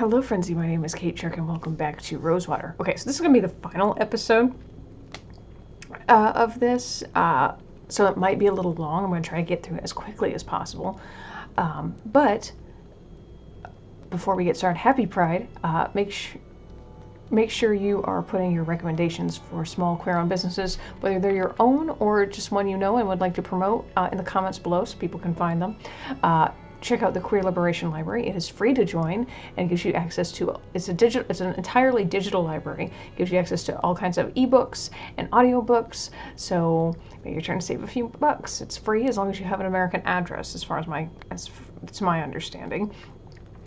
Hello, Frenzy. My name is Kate Shark, and welcome back to Rosewater. Okay, so this is going to be the final episode of this, so it might be a little long. I'm going to try to get through it as quickly as possible. But before we get started, happy Pride. Make sure you are putting your recommendations for small queer-owned businesses, whether they're your own or just one you know and would like to promote, in the comments below so people can find them. Check out the Queer Liberation Library. It is free to join and gives you access to, it's an entirely digital library. It gives you access to all kinds of ebooks and audiobooks. So maybe you're trying to save a few bucks. It's free as long as you have an American address, as it's my understanding.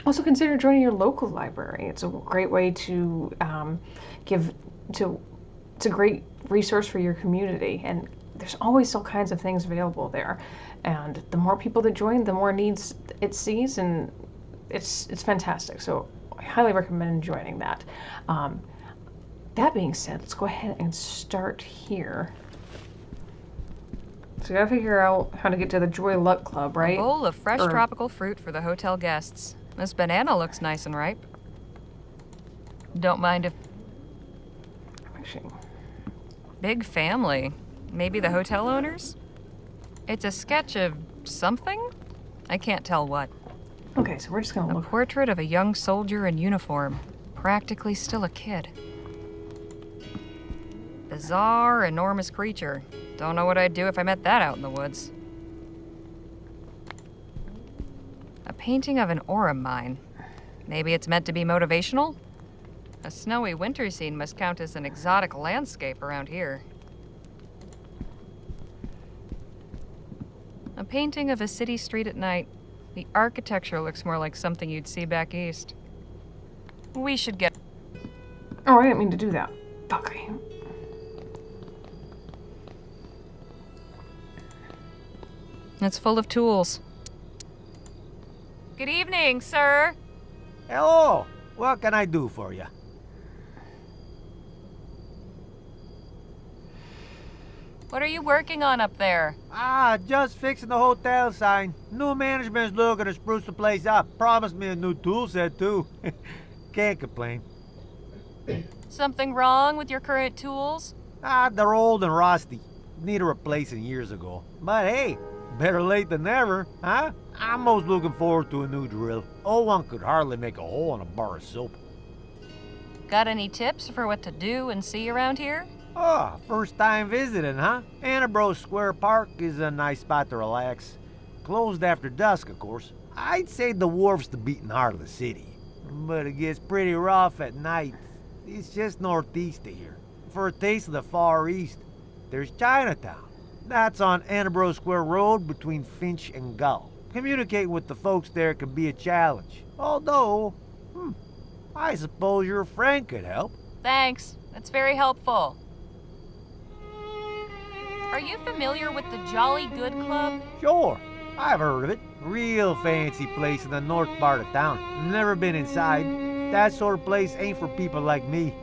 Also consider joining your local library. It's a great way to it's a great resource for your community, and there's always all kinds of things available there. And the more people that join, the more needs it sees, and it's fantastic. So I highly recommend joining that. That being said, let's go ahead and start here. So we gotta figure out how to get to the Joy Luck Club, right? A bowl of fresh tropical fruit for the hotel guests. This banana looks nice and ripe. Don't mind if... Actually, Big family. Maybe the hotel owners? It's a sketch of something? I can't tell what. okay, so we're just gonna A look. portrait of a young soldier in uniform, practically still a kid. Bizarre, enormous creature. Don't know what I'd do if I met that out in the woods. A painting of an ore mine. Maybe it's meant to be motivational? A snowy winter scene must count as an exotic landscape around here. A painting of a city street at night. The architecture looks more like something you'd see back east. We should get... Oh, I didn't mean to do that. Okay. It's full of tools. Good evening, sir. Hello, what can I do for you? What are you working on up there? Just fixing the hotel sign. New management's looking to spruce the place up. Promised me a new tool set, too. Can't complain. Something wrong with your current tools? They're old and rusty. Need a replacing years ago. But hey, better late than never, huh? I'm most looking forward to a new drill. Old one could hardly make a hole in a bar of soap. Got any tips for what to do and see around here? First time visiting, huh? Ambrose Square Park is a nice spot to relax. Closed after dusk, of course. I'd say the wharf's the beating heart of the city. But it gets pretty rough at night. It's just northeast of here. For a taste of the Far East, there's Chinatown. That's on Ambrose Square Road between Finch and Gull. Communicating with the folks there can be a challenge. Although, I suppose your friend could help. Thanks. That's very helpful. Are you familiar with the Jolly Good Club? Sure, I've heard of it. Real fancy place in the north part of town. Never been inside. That sort of place ain't for people like me.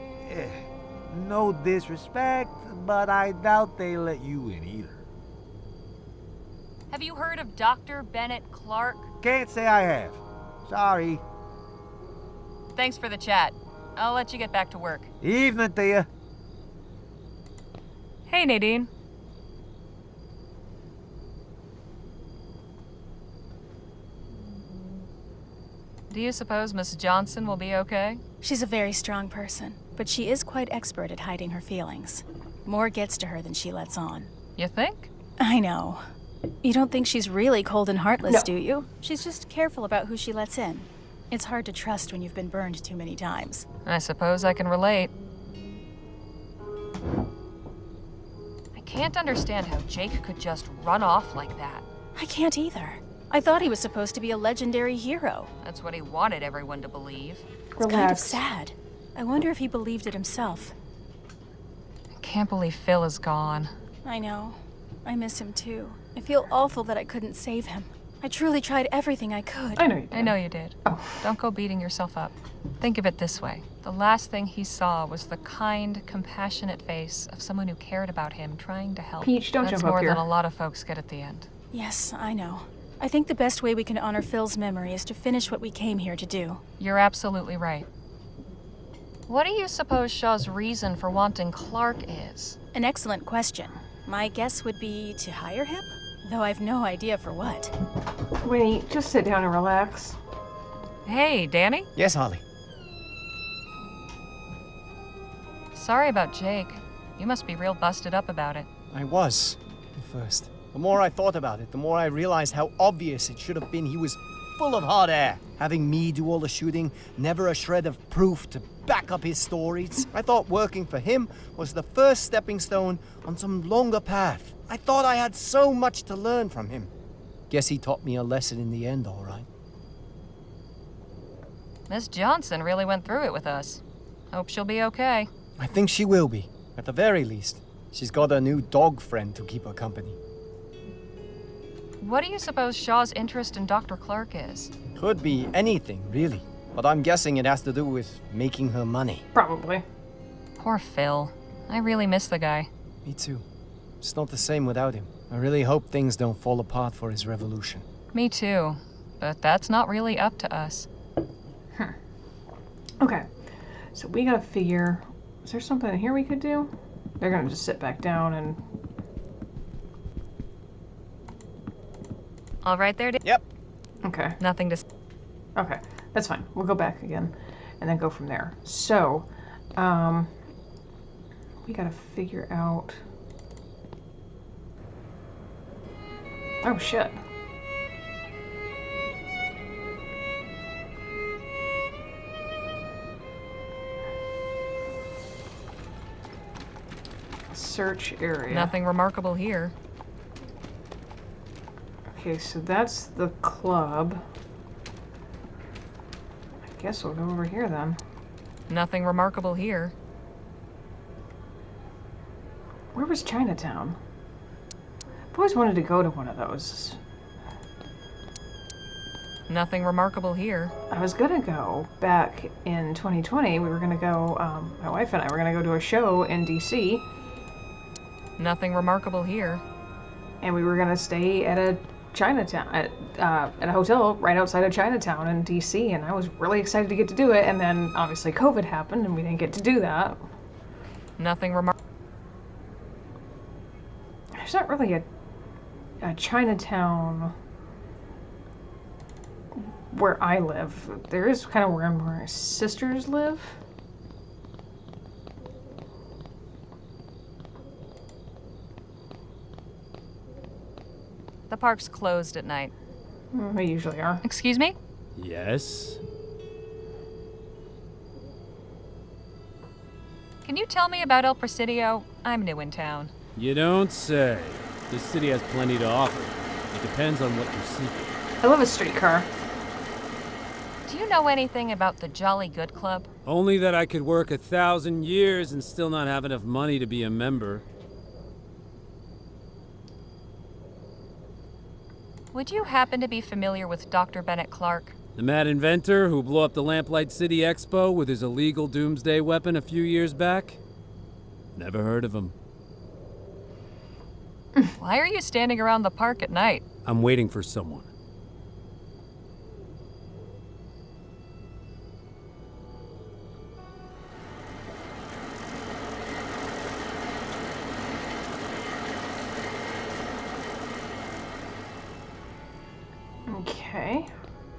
No disrespect, but I doubt they let you in either. Have you heard of Dr. Bennett Clark? Can't say I have. Sorry. Thanks for the chat. I'll let you get back to work. Evening to you. Hey, Nadine. Do you suppose Miss Johnson will be okay? She's a very strong person, but she is quite expert at hiding her feelings. More gets to her than she lets on. You think? I know. You don't think she's really cold and heartless, No. do you? She's just careful about who she lets in. It's hard to trust when you've been burned too many times. I suppose I can relate. I can't understand how Jake could just run off like that. I can't either. I thought he was supposed to be a legendary hero. That's what he wanted everyone to believe. It's kind of Relax. sad. I wonder if he believed it himself. I can't believe Phil is gone. I know. I miss him too. I feel awful that I couldn't save him. I truly tried everything I could. I know you did. I know you did. Oh. Don't go beating yourself up. Think of it this way. The last thing he saw was the kind, compassionate face of someone who cared about him, trying to help. Peach, don't That's jump up more here. than a lot of folks get at the end. Yes, I know. I think the best way we can honor Phil's memory is to finish what we came here to do. You're absolutely right. What do you suppose Shaw's reason for wanting Clark is? An excellent question. My guess would be to hire him? Though I've no idea for what. Winnie, just sit down and relax. Hey, Danny? Yes, Holly. Sorry about Jake. You must be real busted up about it. I was, at first. The more I thought about it, the more I realized how obvious it should have been he was full of hot air. Having me do all the shooting, never a shred of proof to back up his stories. I thought working for him was the first stepping stone on some longer path. I thought I had so much to learn from him. Guess he taught me a lesson in the end, all right. Miss Johnson really went through it with us. Hope she'll be okay. I think she will be. At the very least, she's got a new dog friend to keep her company. What do you suppose Shaw's interest in Dr. Clark is? Could be anything, really. But I'm guessing it has to do with making her money. Probably. Poor Phil. I really miss the guy. Me too. It's not the same without him. I really hope things don't fall apart for his revolution. Me too. But that's not really up to us. Okay, so we gotta figure, is there something in here we could do? They're gonna just sit back down and... All right there, Yep. Okay, Nothing to... okay, that's fine. We'll go back again and then go from there. So, we gotta figure out... Oh shit. Search area. Nothing remarkable here. Okay, so that's the club. I guess we'll go over here then. Nothing remarkable here. Where was Chinatown? I've always wanted to go to one of those. Nothing remarkable here. I was gonna go back in 2020. We were gonna go, my wife and I were gonna go to a show in DC. Nothing remarkable here. And we were gonna stay at a Chinatown, at a hotel right outside of Chinatown in DC, and I was really excited to get to do it, and then obviously COVID happened and we didn't get to do that. Nothing remarkable. There's not really a Chinatown where I live. There is kind of where my sisters live. The park's closed at night. They usually are. Excuse me? Yes? Can you tell me about El Presidio? I'm new in town. You don't say. This city has plenty to offer. It depends on what you're seeking. I love a streetcar. Do you know anything about the Jolly Good Club? Only that I could work 1,000 years and still not have enough money to be a member. Would you happen to be familiar with Dr. Bennett Clark? The mad inventor who blew up the Lamplight City Expo with his illegal doomsday weapon a few years back? Never heard of him. Why are you standing around the park at night? I'm waiting for someone. Okay.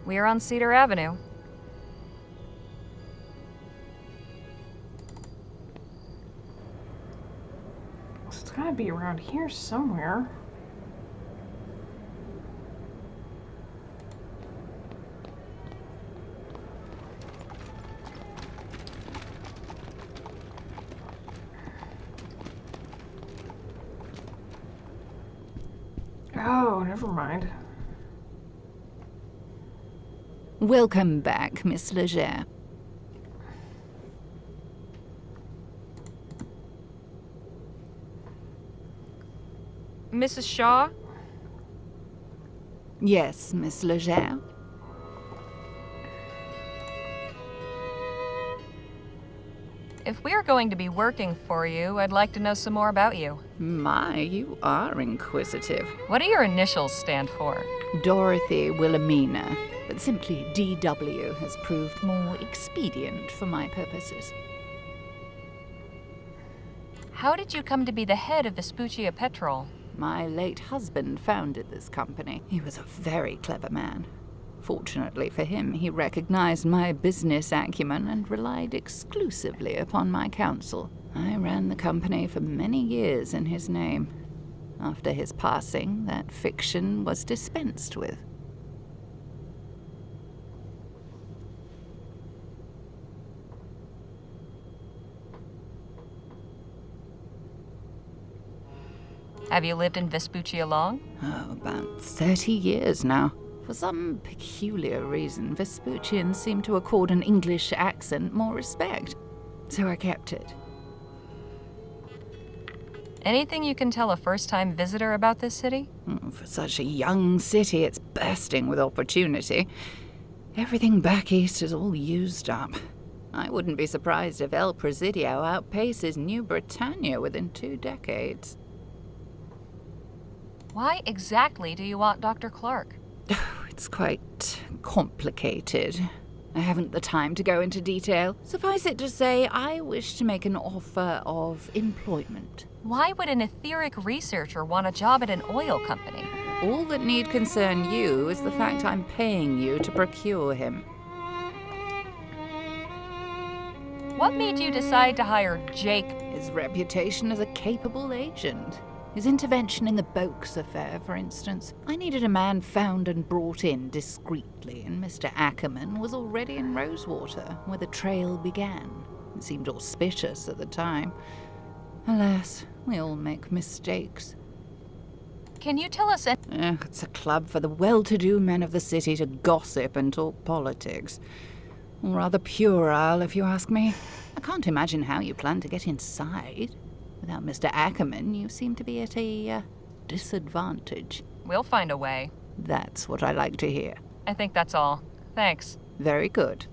We are on Cedar Avenue. So it's gotta be around here somewhere. Oh, never mind. Welcome back, Miss Leger. Mrs. Shaw? Yes, Miss Leger. If we're going to be working for you, I'd like to know some more about you. My, you are inquisitive. What do your initials stand for? Dorothy Wilhelmina, but simply DW has proved more expedient for my purposes. How did you come to be the head of Vespuccia Petrol? My late husband founded this company. He was a very clever man. Fortunately for him, he recognized my business acumen and relied exclusively upon my counsel. I ran the company for many years in his name. After his passing, that fiction was dispensed with. Have you lived in Vespuccia long? Oh, about 30 years now. For some peculiar reason, Vespuccians seem to accord an English accent more respect, so I kept it. Anything you can tell a first-time visitor about this city? For such a young city, it's bursting with opportunity. Everything back east is all used up. I wouldn't be surprised if El Presidio outpaces New Britannia within 2 decades. Why exactly do you want Dr. Clark? It's quite complicated. I haven't the time to go into detail. Suffice it to say, I wish to make an offer of employment. Why would an etheric researcher want a job at an oil company? All that need concern you is the fact I'm paying you to procure him. What made you decide to hire Jake? His reputation as a capable agent. His intervention in the Boakes affair, for instance. I needed a man found and brought in discreetly, and Mr. Ackerman was already in Rosewater, where the trail began. It seemed auspicious at the time. Alas, we all make mistakes. Can you tell us It's a club for the well-to-do men of the city to gossip and talk politics. Rather puerile, if you ask me. I can't imagine how you plan to get inside. Without Mr. Ackerman, you seem to be at a disadvantage. We'll find a way. That's what I like to hear. I think that's all. Thanks. Very good.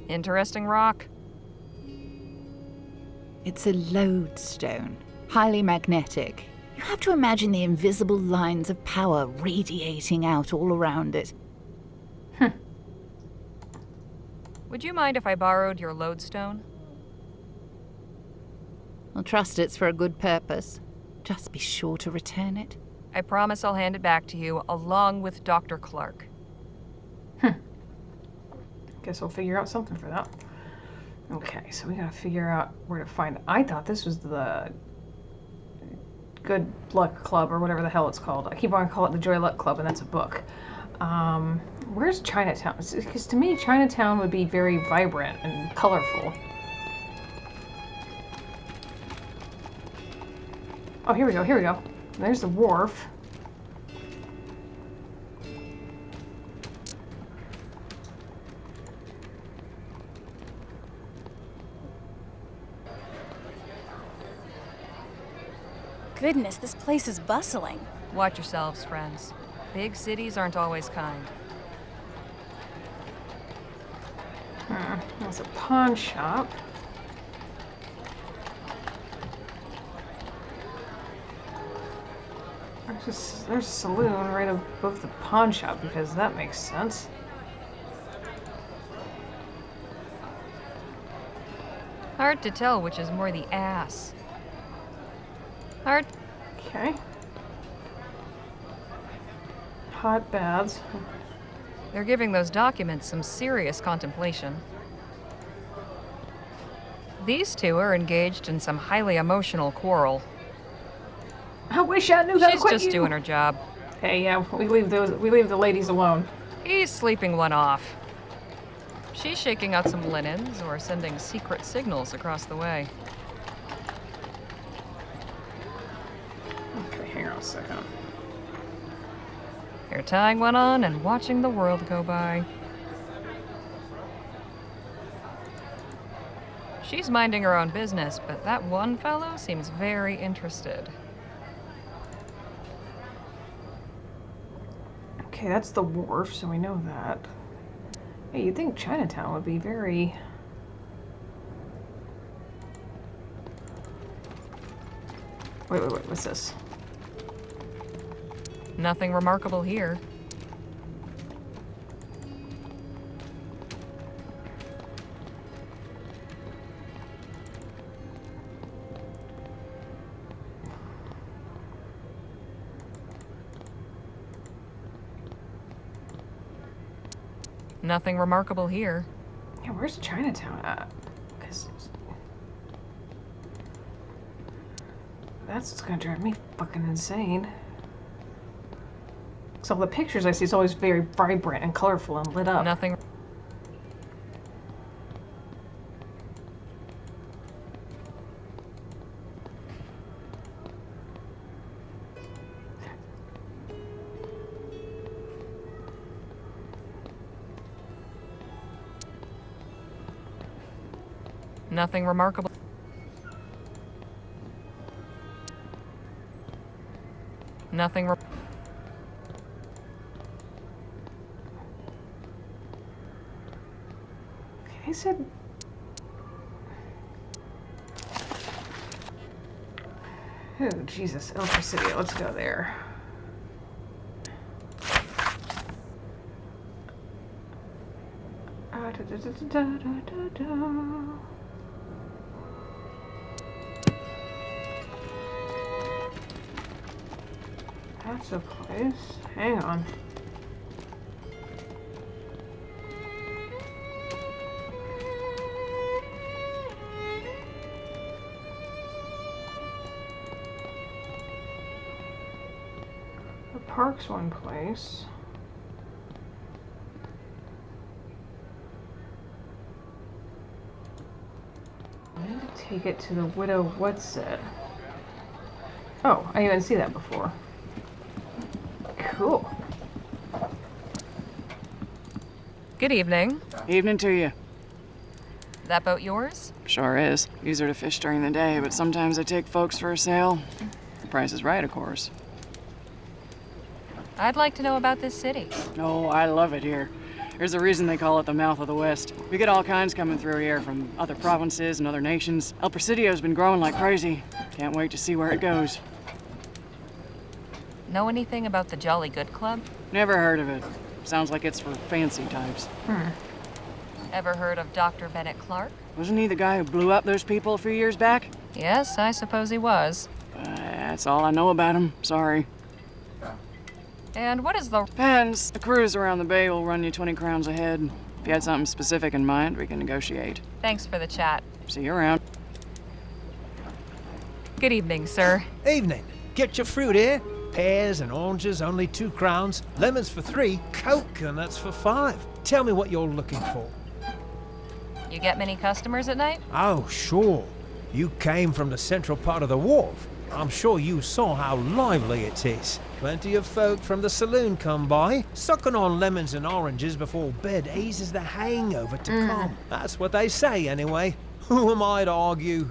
Interesting rock. It's a lodestone, highly magnetic. You have to imagine the invisible lines of power radiating out all around it. Would you mind if I borrowed your lodestone? I'll trust it's for a good purpose. Just be sure to return it. I promise I'll hand it back to you, along with Dr. Clark. Guess I'll figure out something for that. Okay, so we gotta figure out where to find it. I thought this was the Good Luck Club, or whatever the hell it's called. I keep on calling it the Joy Luck Club, and that's a book. Where's Chinatown? Because to me, Chinatown would be very vibrant and colorful. Oh, here we go, here we go. There's the wharf. Goodness, this place is bustling. Watch yourselves, friends. Big cities aren't always kind. There's a pawn shop. There's a saloon right above the pawn shop, because that makes sense. Hard to tell which is more the ass. Hard. Okay. Hot baths. They're giving those documents some serious contemplation. These two are engaged in some highly emotional quarrel. I wish I knew how to She's quit just you. doing her job. Hey, yeah, we leave the ladies alone. He's sleeping one off. She's shaking out some linens or sending secret signals across the way. Okay, hang on a second. They're tying one on and watching the world go by. She's minding her own business, but that one fellow seems very interested. Okay, that's the wharf, so we know that. Hey, you'd think Chinatown would be very... Wait, what's this? Nothing remarkable here. Nothing remarkable here. Yeah, where's Chinatown at? 'Cause that's what's gonna drive me fucking insane. So the pictures I see is always very vibrant and colorful and lit up. Nothing. Nothing remarkable. Nothing. Okay, they said... Oh, Jesus. El Presidio. Let's go there. That's a place. Hang on. The park's one place. I need to take it to the widow what's it? Oh, I didn't even see that before. Cool. Good evening. Evening to you. That boat yours? Sure is. Use her to fish during the day, but sometimes I take folks for a sail. The price is right, of course. I'd like to know about this city. Oh, I love it here. There's a reason they call it the mouth of the West. We get all kinds coming through here from other provinces and other nations. El Presidio's been growing like crazy. Can't wait to see where it goes. Know anything about the Jolly Good Club? Never heard of it. Sounds like it's for fancy types. Ever heard of Dr. Bennett Clark? Wasn't he the guy who blew up those people a few years back? Yes, I suppose he was. That's all I know about him. Sorry. And what is the... Depends. The cruise around the bay will run you 20 crowns a head. If you had something specific in mind, we can negotiate. Thanks for the chat. See you around. Good evening, sir. Evening. Get your fruit here. Pears and oranges, only 2 crowns. Lemons for 3. Coconuts for 5. Tell me what you're looking for. You get many customers at night? Oh, sure. You came from the central part of the wharf. I'm sure you saw how lively it is. Plenty of folk from the saloon come by, sucking on lemons and oranges before bed eases the hangover to come. That's what they say, anyway. Who am I to argue?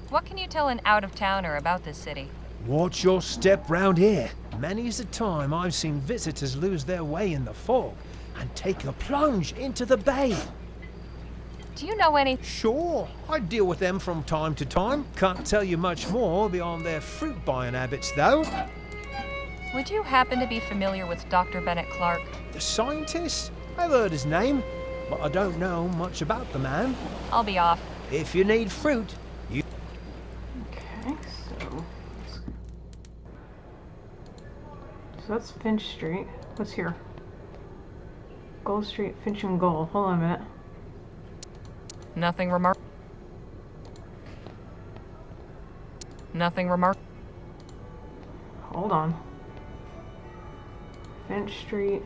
What can you tell an out-of-towner about this city? Watch your step round here. Many's the time I've seen visitors lose their way in the fog and take a plunge into the bay. Do you know any... Sure, I deal with them from time to time. Can't tell you much more beyond their fruit buying habits, though. Would you happen to be familiar with Dr. Bennett Clark? The scientist? I've heard his name, but I don't know much about the man. I'll be off. If you need fruit, you... Okay, so that's Finch Street. What's here? Gold Street, Finch and Gold. Hold on a minute. Nothing remark... Nothing remark... Hold on. Finch Street,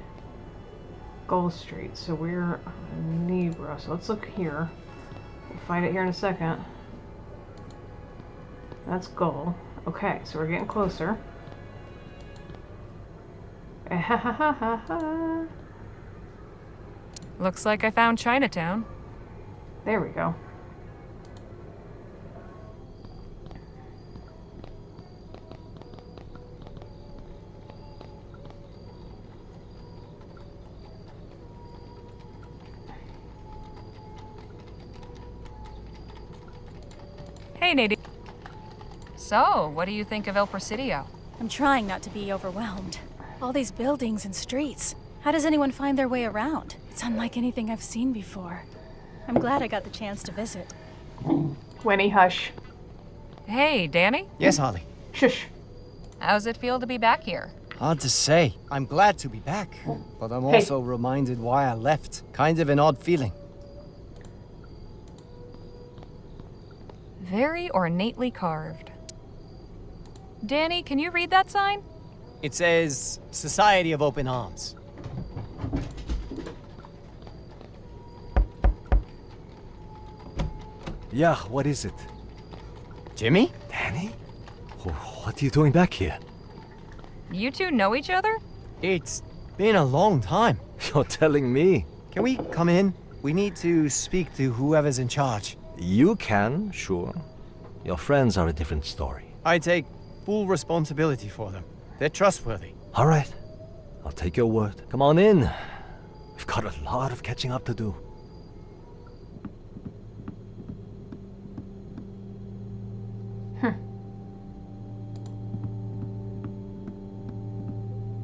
Gold Street. So we're Nebra. So let's look here. We'll find it here in a second. That's Gold. Okay, so we're getting closer. Looks like I found Chinatown. There we go. Hey, Nadine. So, what do you think of El Presidio? I'm trying not to be overwhelmed. All these buildings and streets. How does anyone find their way around? It's unlike anything I've seen before. I'm glad I got the chance to visit. Winnie, hush. Hey, Danny. Yes, Holly. Shush. How's it feel to be back here? Hard to say. I'm glad to be back, but I'm also reminded why I left. Kind of an odd feeling. Very ornately carved. Danny, can you read that sign? It says Society of Open Arms. Yeah, what is it? Jimmy? Danny? What are you doing back here? You two know each other? It's been a long time. You're telling me? Can we come in? We need to speak to whoever's in charge. You can, sure. Your friends are a different story. I take full responsibility for them. They're trustworthy. All right. I'll take your word. Come on in. We've got a lot of catching up to do.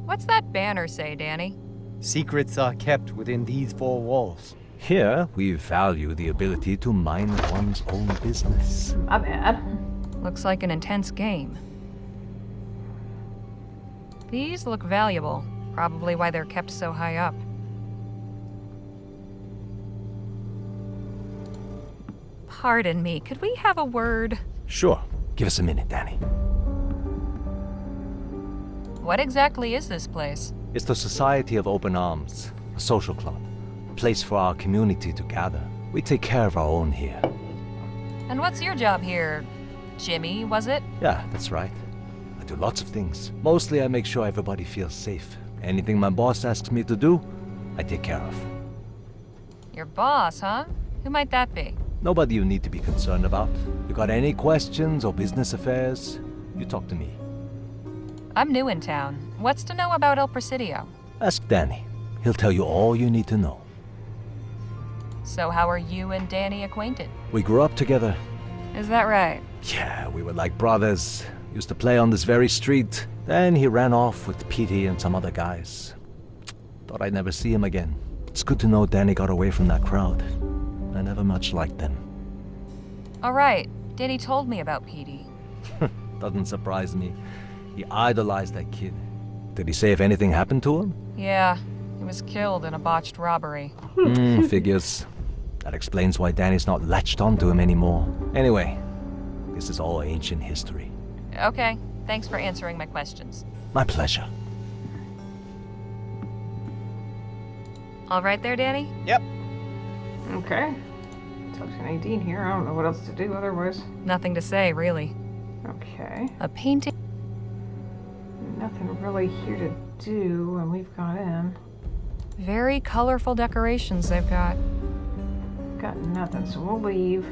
What's that banner say, Danny? Secrets are kept within these four walls. Here, we value the ability to mind one's own business. My bad. Looks like an intense game. These look valuable, probably why they're kept so high up. Pardon me, could we have a word? Sure. Give us a minute, Danny. What exactly is this place? It's the Society of Open Arms, a social club, a place for our community to gather. We take care of our own here. And what's your job here? Jimmy, was it? Yeah, that's right. I do lots of things. Mostly I make sure everybody feels safe. Anything my boss asks me to do, I take care of. Your boss, huh? Who might that be? Nobody you need to be concerned about. You got any questions or business affairs, you talk to me. I'm new in town. What's to know about El Presidio? Ask Danny. He'll tell you all you need to know. So how are you and Danny acquainted? We grew up together. Is that right? Yeah, we were like brothers. Used to play on this very street. Then he ran off with Petey and some other guys. Thought I'd never see him again. It's good to know Danny got away from that crowd. I never much liked them. All right. Danny told me about Petey. Doesn't surprise me. He idolized that kid. Did he say if anything happened to him? Yeah, he was killed in a botched robbery. Figures. That explains why Danny's not latched onto him anymore. Anyway, this is all ancient history. Okay, thanks for answering my questions. My pleasure. All right there, Danny? Yep. Okay. Talk to Nadine here. I don't know what else to do otherwise. Nothing to say, really. Okay. A painting. Nothing really here to do when we've got in. Very colorful decorations they've got. Got nothing, so we'll leave.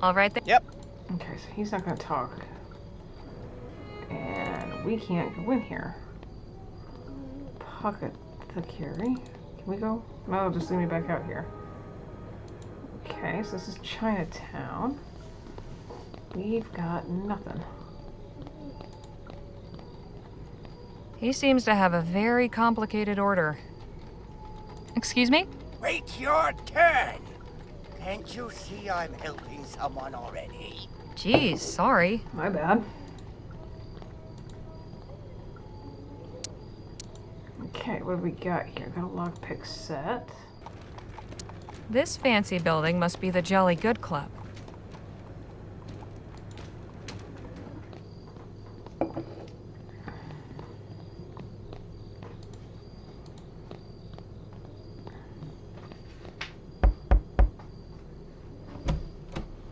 All right there. Yep. Okay, so he's not gonna talk. And we can't go in here. Pocket the carry. Can we go? No, just leave me back out here. Okay, so this is Chinatown. We've got nothing. He seems to have a very complicated order. Excuse me? Wait your turn! Can't you see I'm helping someone already? Geez, sorry. My bad. Okay, what do we got here? Got a lockpick set. This fancy building must be the Jolly Good Club.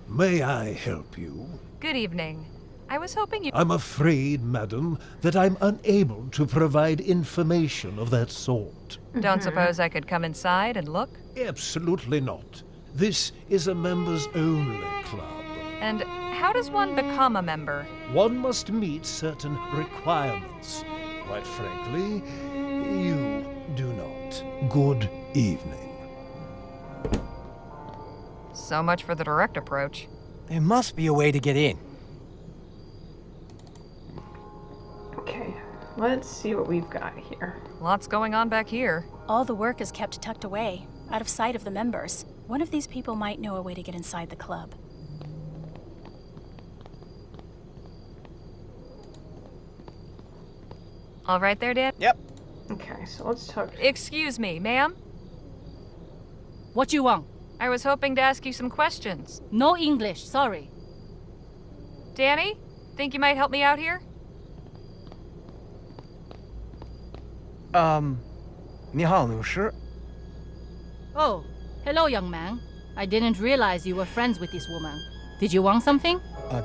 May I help you? Good evening. I was hoping you... I'm afraid, madam, that I'm unable to provide information of that sort. Don't suppose I could come inside and look? Absolutely not. This is a members-only club. And how does one become a member? One must meet certain requirements. Quite frankly, you do not. Good evening. So much for the direct approach. There must be a way to get in. Okay, let's see what we've got here. Lots going on back here. All the work is kept tucked away, out of sight of the members. One of these people might know a way to get inside the club. All right there, Dan? Yep. Okay, so let's talk. Excuse me, ma'am? What you want? I was hoping to ask you some questions. No English, sorry. Danny, think you might help me out here? 你好，女士。 Oh, hello, young man. I didn't realize you were friends with this woman. Did you want something?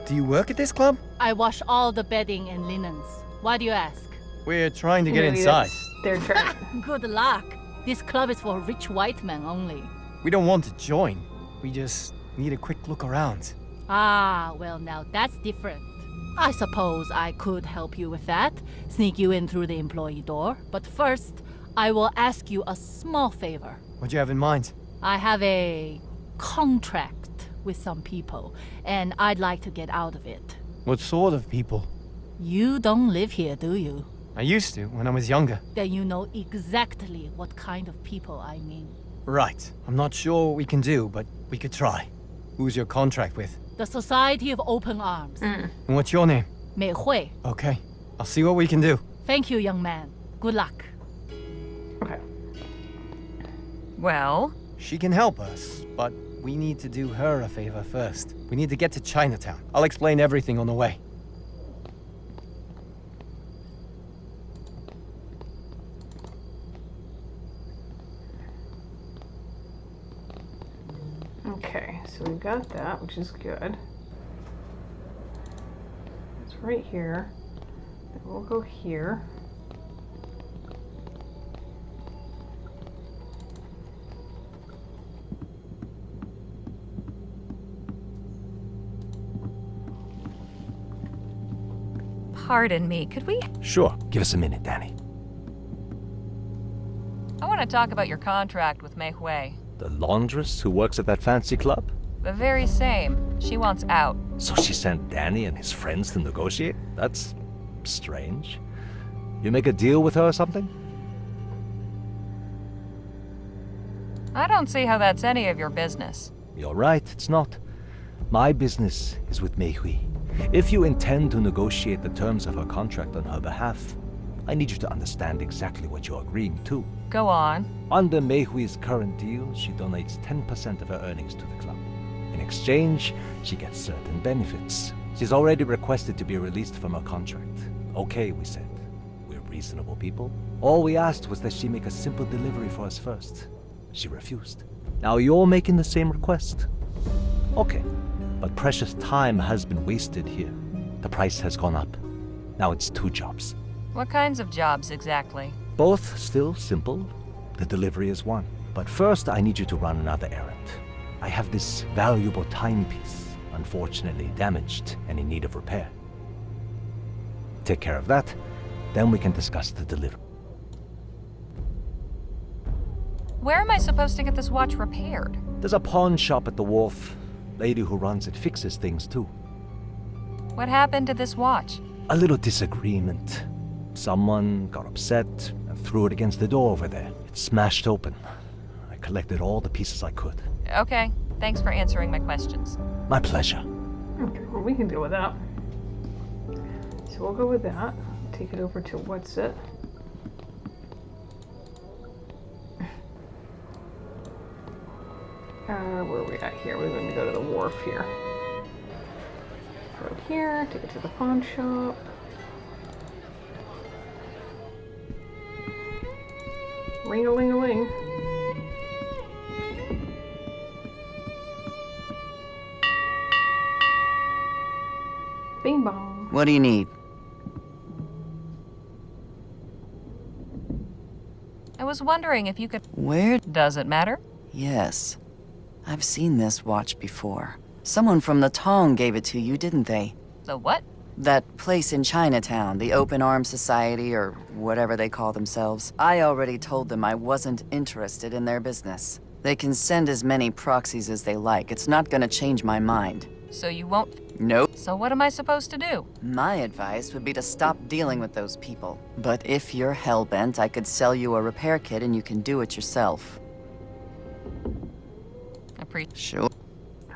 Do you work at this club? I wash all the bedding and linens. Why do you ask? We're trying to get Maybe inside. that's their turn. Good luck. This club is for rich white men only. We don't want to join. We just need a quick look around. Ah, well, now that's different. I suppose I could help you with that, sneak you in through the employee door. But first, I will ask you a small favor. What do you have in mind? I have a contract with some people, and I'd like to get out of it. What sort of people? You don't live here, do you? I used to when I was younger. Then you know exactly what kind of people I mean. Right. I'm not sure what we can do, but we could try. Who's your contract with? The Society of Open Arms. And what's your name? Mei Hui. Okay. I'll see what we can do. Thank you, young man. Good luck. Okay. Well, She can help us, but we need to do her a favor first. We need to get to Chinatown. I'll explain everything on the way. Okay, so we've got that, which is good. It's right here. Then we'll go here. pardon me, could we? Sure. Give us a minute, Danny. I want to talk about your contract with Mei Hui. The laundress who works at that fancy club? The very same. She wants out. So she sent Danny and his friends to negotiate? That's strange. You make a deal with her or something? I don't see how that's any of your business. You're right, it's not. My business is with Mei Hui. If you intend to negotiate the terms of her contract on her behalf, I need you to understand exactly what you're agreeing to. Go on. Under Mei Hui's current deal, she donates 10% of her earnings to the club. In exchange, she gets certain benefits. She's already requested to be released from her contract. Okay, we said. We're reasonable people. All we asked was that she make a simple delivery for us first. She refused. Now you're making the same request. Okay, but precious time has been wasted here. The price has gone up. Now it's 2 jobs. What kinds of jobs exactly? Both still simple. The delivery is one. But first, I need you to run another errand. I have this valuable timepiece, unfortunately damaged and in need of repair. Take care of that, then we can discuss the delivery. Where am I supposed to get this watch repaired? There's a pawn shop at the wharf. Lady who runs it fixes things too. What happened to this watch? A little disagreement. Someone got upset and threw it against the door over there. It smashed open. I collected all the pieces I could. Okay, thanks for answering my questions. My pleasure. Okay, well, we can deal with that. So we'll go with that. Take it over to what's it? Where are we at here? We're going to go to the wharf here. Go here, take it to the pawn shop. Ring-a-ling-a-ling. Bing bong. What do you need? I was wondering if you could... Where? Does it matter? Yes. I've seen this watch before. Someone from the Tong gave it to you, didn't they? The what? That place in Chinatown, the Open Arms Society, or whatever they call themselves. I already told them I wasn't interested in their business. They can send as many proxies as they like. It's not gonna change my mind. So you won't. Nope. So what am I supposed to do? My advice would be to stop dealing with those people. But if you're hellbent, I could sell you a repair kit and you can do it yourself. Sure.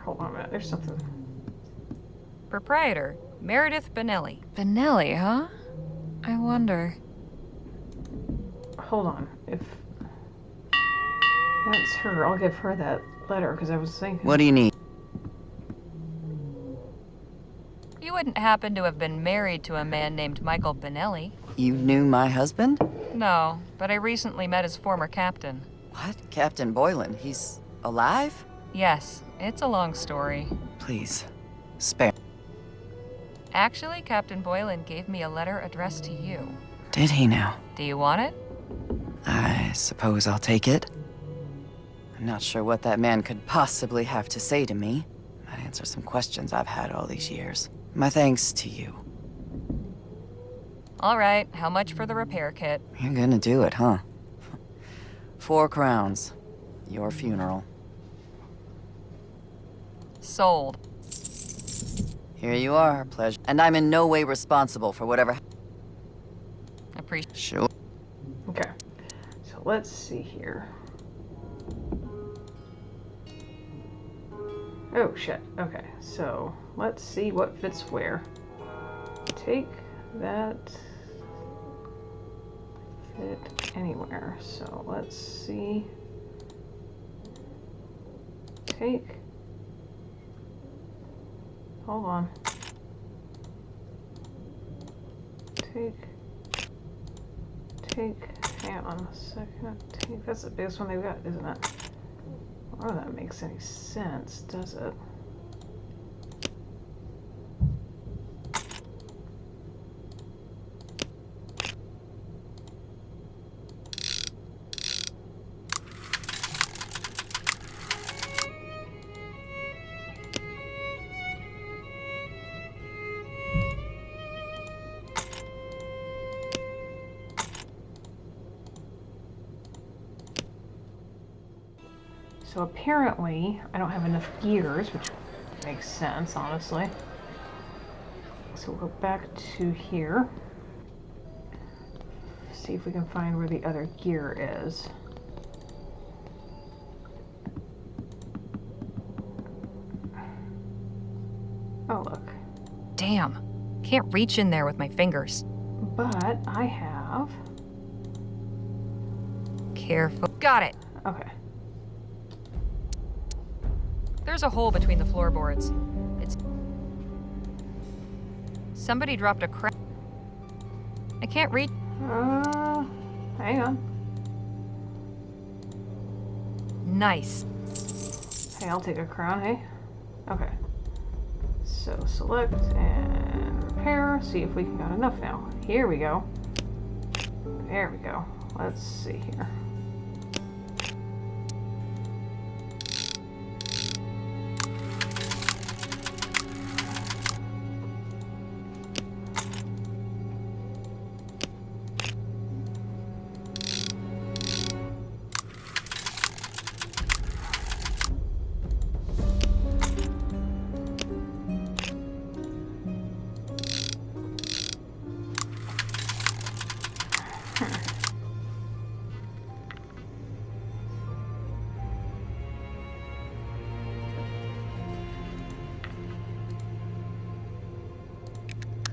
Hold on a minute, there's something. Proprietor, Meredith Benelli. Benelli, huh? I wonder. Hold on, if that's her, I'll give her that letter, because I was thinking... What do you need? You wouldn't happen to have been married to a man named Michael Benelli? You knew my husband? No, but I recently met his former captain. What? Captain Boylan? He's alive? Yes, it's a long story. Please, spare. Actually, Captain Boylan gave me a letter addressed to you. Did he now? Do you want it? I suppose I'll take it. I'm not sure what that man could possibly have to say to me. Might answer some questions I've had all these years. My thanks to you. All right, how much for the repair kit? You're gonna do it, huh? 4 crowns. Your funeral. Sold. Here you are, pleasure. And I'm in no way responsible for whatever... Appreciate. Sure. Okay, so let's see here. Oh shit, okay, so let's see what fits where. Take that, fit anywhere, so let's see. Take, hold on. Hang on a second. That's the biggest one they've got, isn't it? I don't know if that makes any sense, does it? So apparently, I don't have enough gears, which makes sense, honestly. So we'll go back to here. See if we can find where the other gear is. Oh, look. Damn. Can't reach in there with my fingers. But I have... Careful. Got it. Okay. There's a hole between the floorboards. It's... Somebody dropped a crack. I can't reach... Hang on. Nice. Hey, I'll take a crown, hey? Okay. So select and repair. See if we got enough now. Here we go. There we go. Let's see here.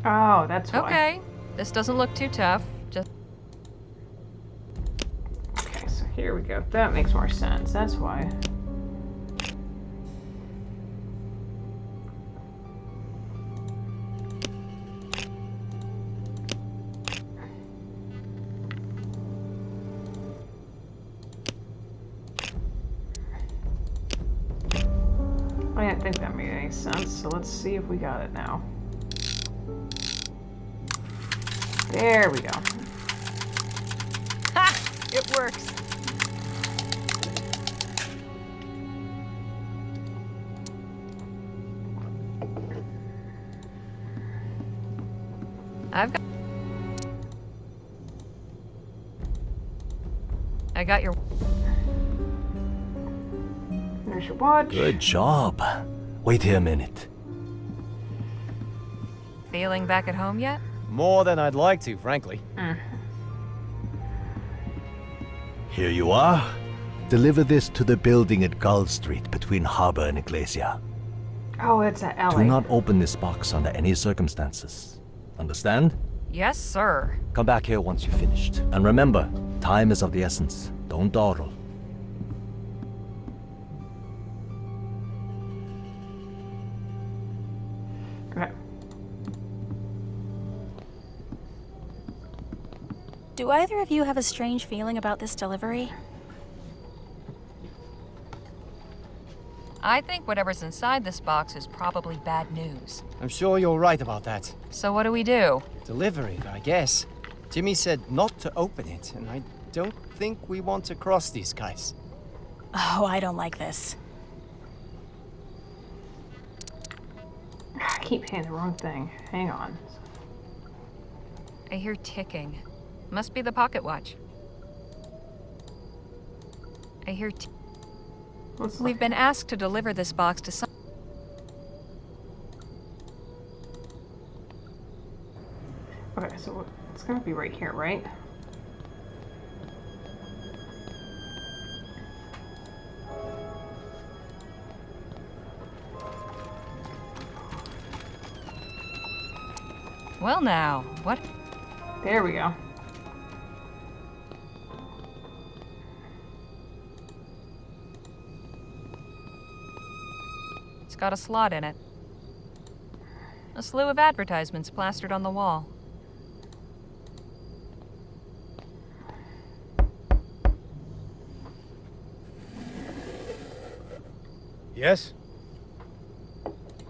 Oh, that's why. Okay. This doesn't look too tough. Just... Okay, so here we go. That makes more sense. That's why. I didn't think that made any sense, so let's see if we got it now. There we go. Ha! It works. I got your... There's your watch. Good job. Wait here a minute. Feeling back at home yet? More than I'd like to, frankly. Here you are. Deliver this to the building at Gull Street between Harbor and Iglesia. Oh, it's at LA. Do not open this box under any circumstances. Understand? Yes, sir. Come back here once you've finished. And remember, time is of the essence. Don't dawdle. Okay. Do either of you have a strange feeling about this delivery? I think whatever's inside this box is probably bad news. I'm sure you're right about that. So what do we do? Deliver it, I guess. Jimmy said not to open it, and I don't think we want to cross these guys. Oh, I don't like this. I keep hitting the wrong thing. Hang on. I hear ticking. Must be the pocket watch. I hear We've been asked to deliver this box to some... Okay, so it's gonna be right here, right? Well now, what? There we go. It's got a slot in it. A slew of advertisements plastered on the wall. Yes?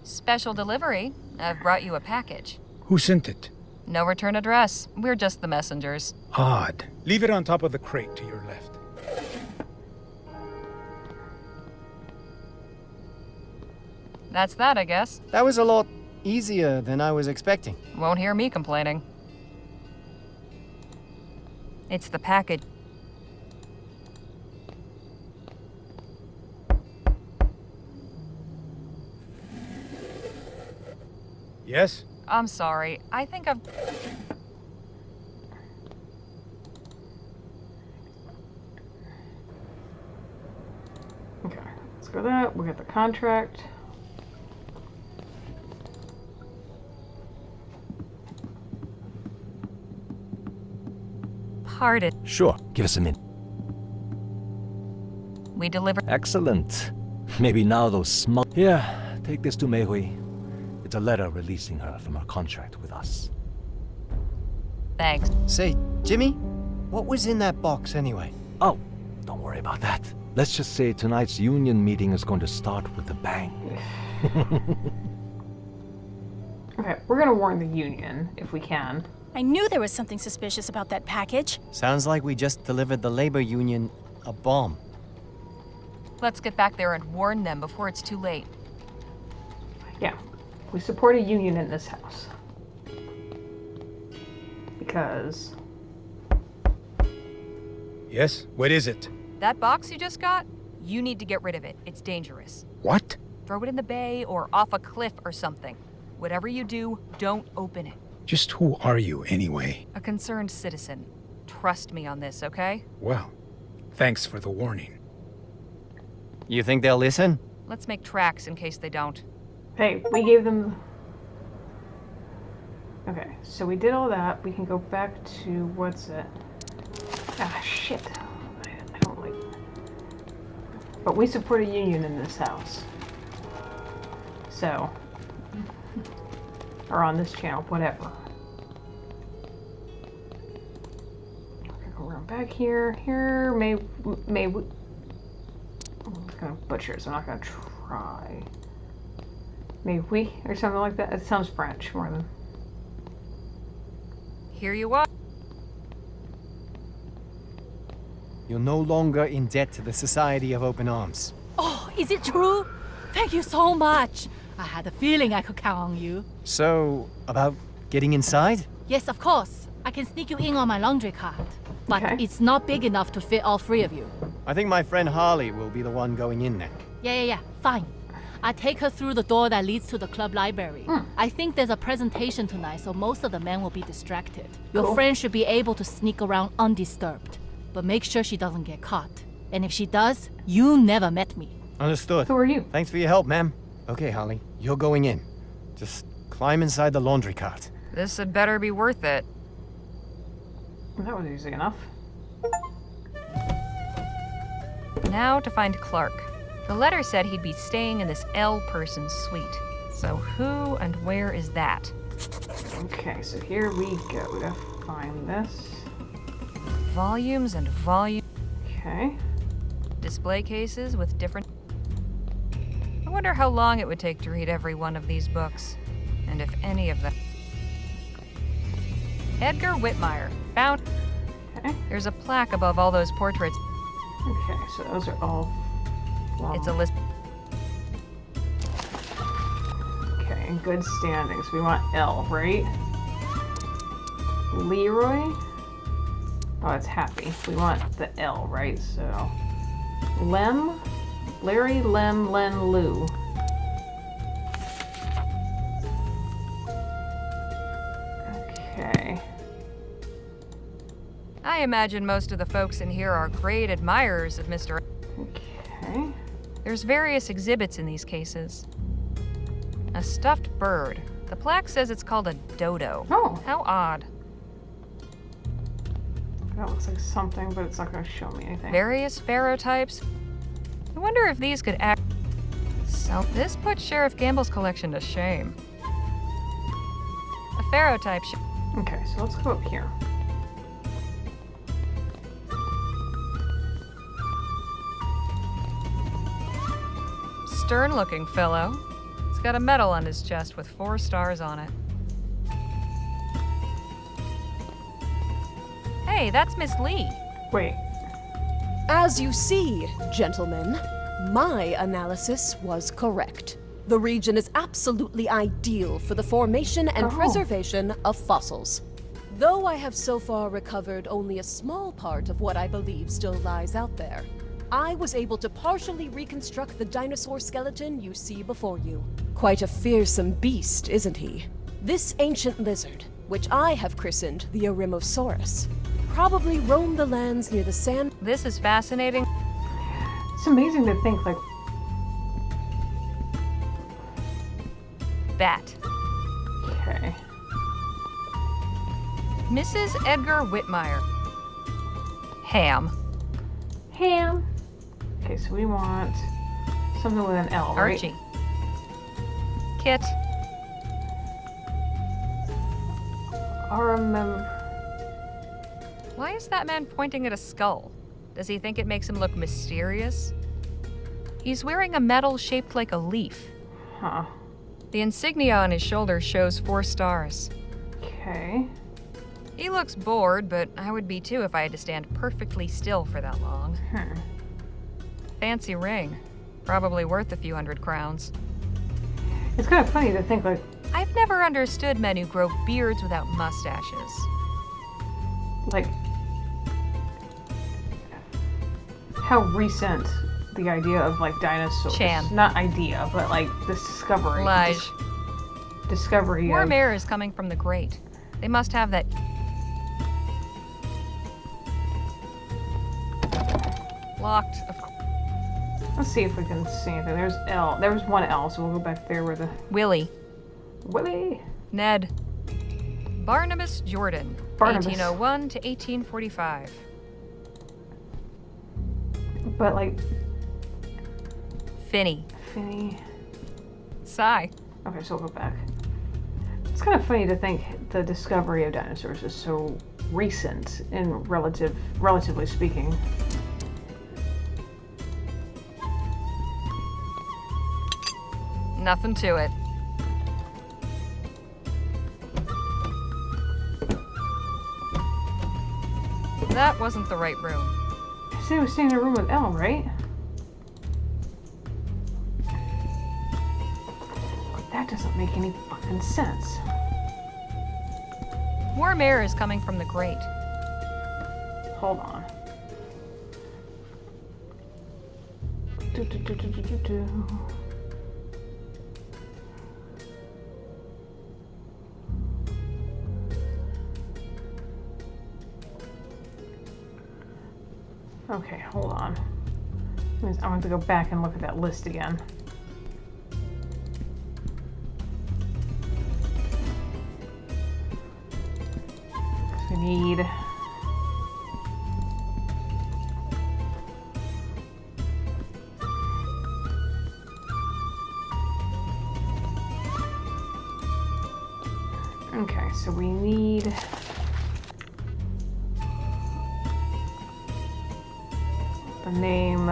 Special delivery. I've brought you a package. Who sent it? No return address. We're just the messengers. Odd. Leave it on top of the crate to your left. That's that, I guess. That was a lot easier than I was expecting. Won't hear me complaining. It's the package. Yes? I'm sorry. I think I've... Okay, let's go that. We got the contract. Pardon. Sure, give us a minute. We deliver... Excellent. Maybe now those smug... Here, take this to Mei Hui. It's a letter releasing her from her contract with us. Thanks. Say, Jimmy, what was in that box anyway? Oh, don't worry about that. Let's just say tonight's union meeting is going to start with a bang. Okay, we're gonna warn the union if we can. I knew there was something suspicious about that package. Sounds like we just delivered the labor union a bomb. Let's get back there and warn them before it's too late. Yeah, we support a union in this house. Because... Yes? What is it? That box you just got? You need to get rid of it. It's dangerous. What? Throw it in the bay or off a cliff or something. Whatever you do, don't open it. Just who are you, anyway? A concerned citizen. Trust me on this, okay? Well, thanks for the warning. You think they'll listen? Let's make tracks in case they don't. Hey, we gave them... Okay, so we did all that. We can go back to... what's it? Ah, shit. I don't like... But we support a union in this house. So... or on this channel, whatever. Go around back here. Here, I'm gonna butcher it, so I'm not gonna try. Maybe or something like that. It sounds French more than. Here you are. You're no longer in debt to the Society of Open Arms. Oh, is it true? Thank you so much. I had a feeling I could count on you. So, about getting inside? Yes, of course. I can sneak you in on my laundry cart. But Okay. it's not big enough to fit all three of you. I think my friend Harley will be the one going in there. Yeah, fine. I take her through the door that leads to the club library. I think there's a presentation tonight, so most of the men will be distracted. Your friend should be able to sneak around undisturbed, but make sure she doesn't get caught. And if she does, you never met me. Understood. Who are you? Thanks for your help, ma'am. Okay, Holly, you're going in. Just climb inside the laundry cart. This had better be worth it. That was easy enough. Now to find Clark. The letter said he'd be staying in this L person's suite. So who and where is that? Okay, so here we go. We gotta find this. Volumes and volumes. Okay. Display cases with different... I wonder how long it would take to read every one of these books. And if any of them... Edgar Whitmire. Found... Okay. There's a plaque above all those portraits. Okay, so those are all... It's a list. Okay, in good standing. So we want L, right? Leroy? Oh, it's Happy. We want the L, right? So... Lem? Larry, Lem, Len, Lou. Okay. I imagine most of the folks in here are great admirers of Mr. Okay. There's various exhibits in these cases. A stuffed bird. The plaque says it's called a dodo. Oh. How odd. That looks like something, but it's not going to show me anything. Various pharaoh types. I wonder if these could act. So this puts Sheriff Gamble's collection to shame. A pharaoh type. Okay, so let's go up here. Stern-looking fellow. He's got a medal on his chest with 4 stars on it. Hey, that's Miss Lee. Wait. As you see, gentlemen, my analysis was correct. The region is absolutely ideal for the formation and preservation of fossils. Though I have so far recovered only a small part of what I believe still lies out there, I was able to partially reconstruct the dinosaur skeleton you see before you. Quite a fearsome beast, isn't he? This ancient lizard, which I have christened the Eremosaurus, probably roamed the lands near the sand. This is fascinating. It's amazing to think, like... Bat. Okay. Mrs. Edgar Whitmire. Ham. Ham. Okay, so we want something with an L, right? Archie. Kit. Why is that man pointing at a skull? Does he think it makes him look mysterious? He's wearing a medal shaped like a leaf. Huh. The insignia on his shoulder shows 4 stars. Okay. He looks bored, but I would be too if I had to stand perfectly still for that long. Fancy ring. Probably worth a few hundred crowns. It's kind of funny to think, like... I've never understood men who grow beards without mustaches. Like... how recent the idea of, like, dinosaurs... Chan. Not idea, but, like, discovery... Lige. Discovery Warm of... air is coming from the grate. They must have that... Locked, of course. Let's see if we can see anything. There's L. There was one L, so we'll go back there where the... Willie. Willie! Ned. Barnabas Jordan. Barnabas. 1801 to 1845. But, like... Finney. Finney... Sigh. Okay, so we'll go back. It's kind of funny to think the discovery of dinosaurs is so recent in relatively speaking. Nothing to it. That wasn't the right room. I said we was staying in a room with Elle, right? That doesn't make any fucking sense. Warm air is coming from the grate. Hold on. Okay, hold on. I'm going to go back and look at that list again. We need... Okay, so we need... the name...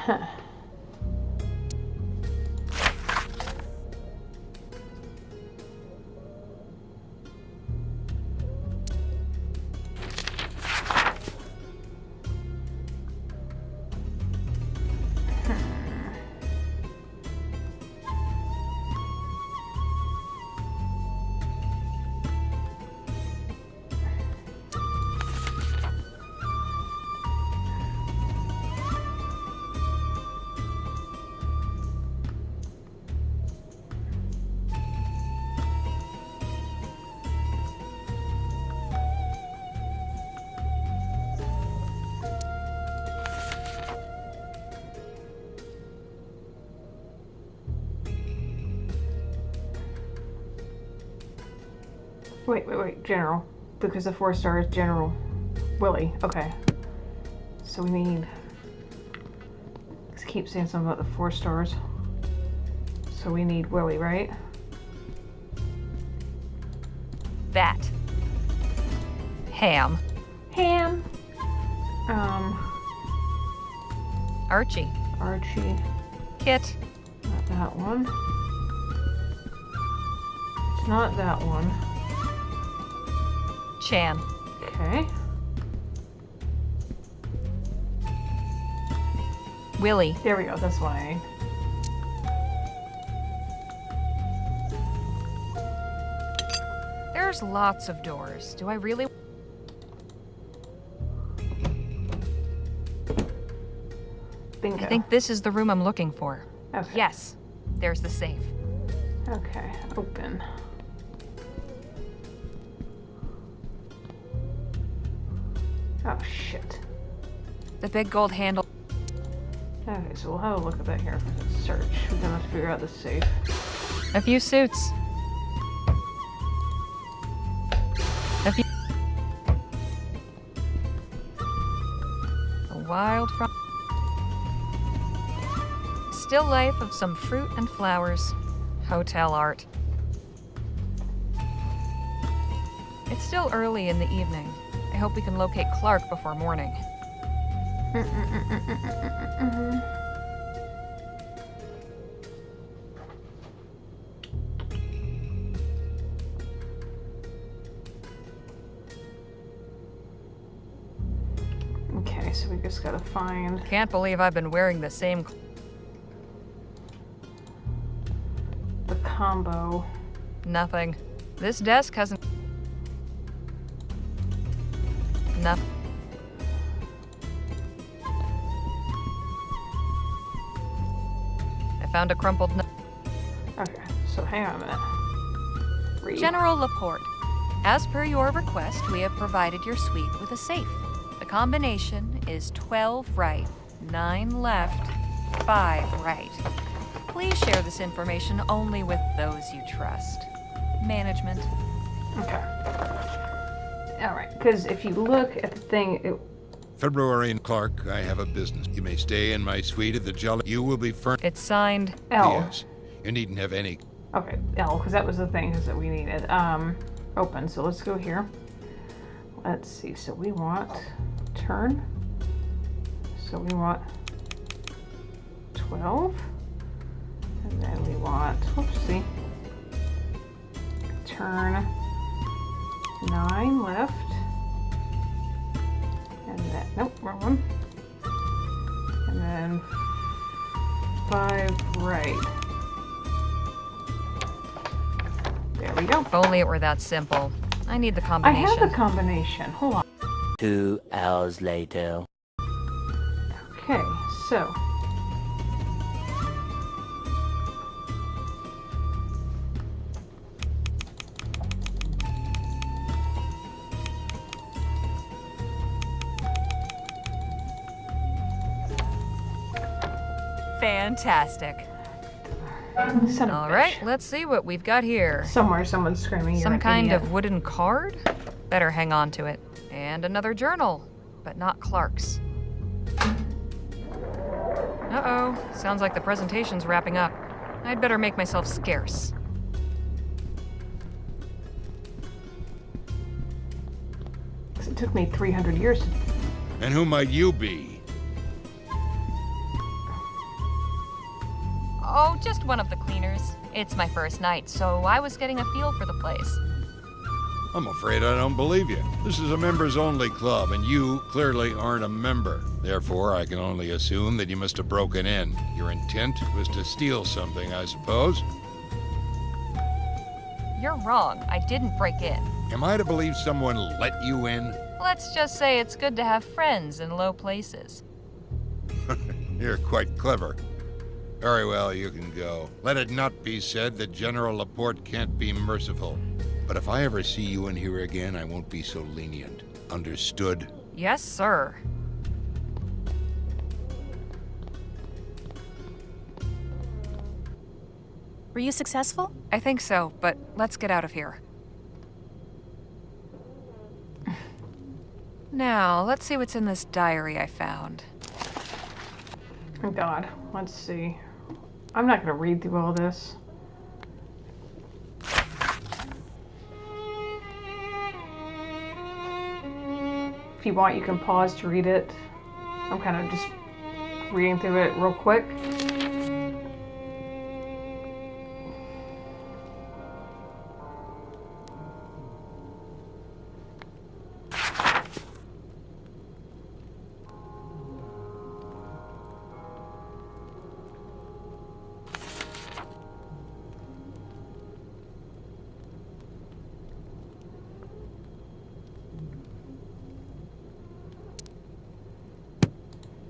Huh. Wait, General. Because the 4-star is General Willie. Okay. So we need... Let's keep saying something about the 4 stars. So we need Willie, right? That. Ham. Ham. Archie. Archie. Kit. Not that one. It's not that one. Chan. Okay. Willie. There we go, that's why. There's lots of doors. Do I really... Bingo. I think this is the room I'm looking for. Okay. Yes. There's the safe. Okay, open. Oh, shit. The big gold handle. Okay, so we'll have a look at that here. Search. We're gonna have to figure out the safe. A few suits. A few... A wild from... Still life of some fruit and flowers. Hotel art. It's still early in the evening. I hope we can locate Clark before morning. Okay, so we just gotta find... Can't believe I've been wearing the same... the combo. Nothing. This desk hasn't... Nothing. I found a crumpled note. Okay, so hang on a minute. Read. General Laporte, as per your request, we have provided your suite with a safe. The combination is 12 right, 9 left, 5 right. Please share this information only with those you trust. Management. Okay. Alright, because if you look at the thing, February and Clark, I have a business. You may stay in my suite at the Jolly. You will be furnished. It's signed L. Yes. You needn't have any. Okay, L, because that was the thing that we needed. Open, so let's go here. Let's see, so we want turn. So we want 12. And then we want, oopsie, turn 9 left. And then, nope, wrong one. And then 5 right. There we go. If only it were that simple. I need the I combination. have the combination. Hold on. 2 hours later. Okay, so. Fantastic. Son of a All bitch. right, let's see what we've got here. Somewhere someone's screaming. Some "You're an kind idiot." of wooden card? Better hang on to it. And another journal, but not Clark's. Uh-oh, sounds like the presentation's wrapping up. I'd better make myself scarce. It took me 300 years to... And who might you be? Oh, just one of the cleaners. It's my first night, so I was getting a feel for the place. I'm afraid I don't believe you. This is a members-only club, and you clearly aren't a member. Therefore, I can only assume that you must have broken in. Your intent was to steal something, I suppose? You're wrong. I didn't break in. Am I to believe someone let you in? Let's just say it's good to have friends in low places. You're quite clever. Very well, you can go. Let it not be said that General Laporte can't be merciful. But if I ever see you in here again, I won't be so lenient. Understood? Yes, sir. Were you successful? I think so, but let's get out of here. Now, let's see what's in this diary I found. Oh God, let's see. I'm not gonna read through all this. If you want, you can pause to read it. I'm kind of just reading through it real quick.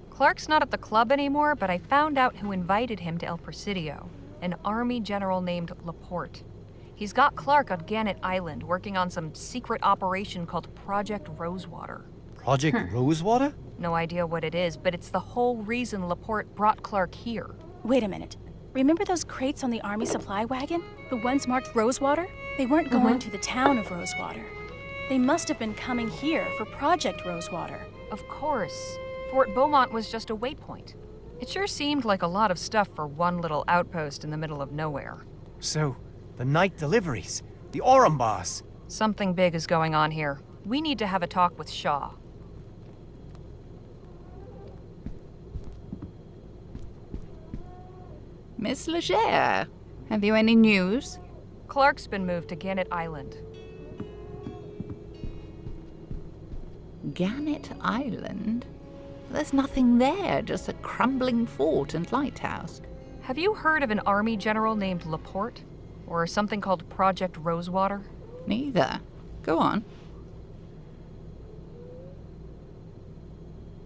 Clark's not at the club anymore, but I found out who invited him to El Presidio, an army general named Laporte. He's got Clark on Gannett Island working on some secret operation called Project Rosewater. Project Rosewater? No idea what it is, but it's the whole reason Laporte brought Clark here. Wait a minute. Remember those crates on the army supply wagon? The ones marked Rosewater? They weren't going to the town of Rosewater. They must have been coming here for Project Rosewater. Of course. Fort Beaumont was just a waypoint. It sure seemed like a lot of stuff for one little outpost in the middle of nowhere. So, the night deliveries, the Orambas. Something big is going on here. We need to have a talk with Shaw. Miss Legere, have you any news? Clark's been moved to Gannett Island. Gannett Island? There's nothing there, just a crumbling fort and lighthouse. Have you heard of an army general named Laporte? Or something called Project Rosewater? Neither. Go on.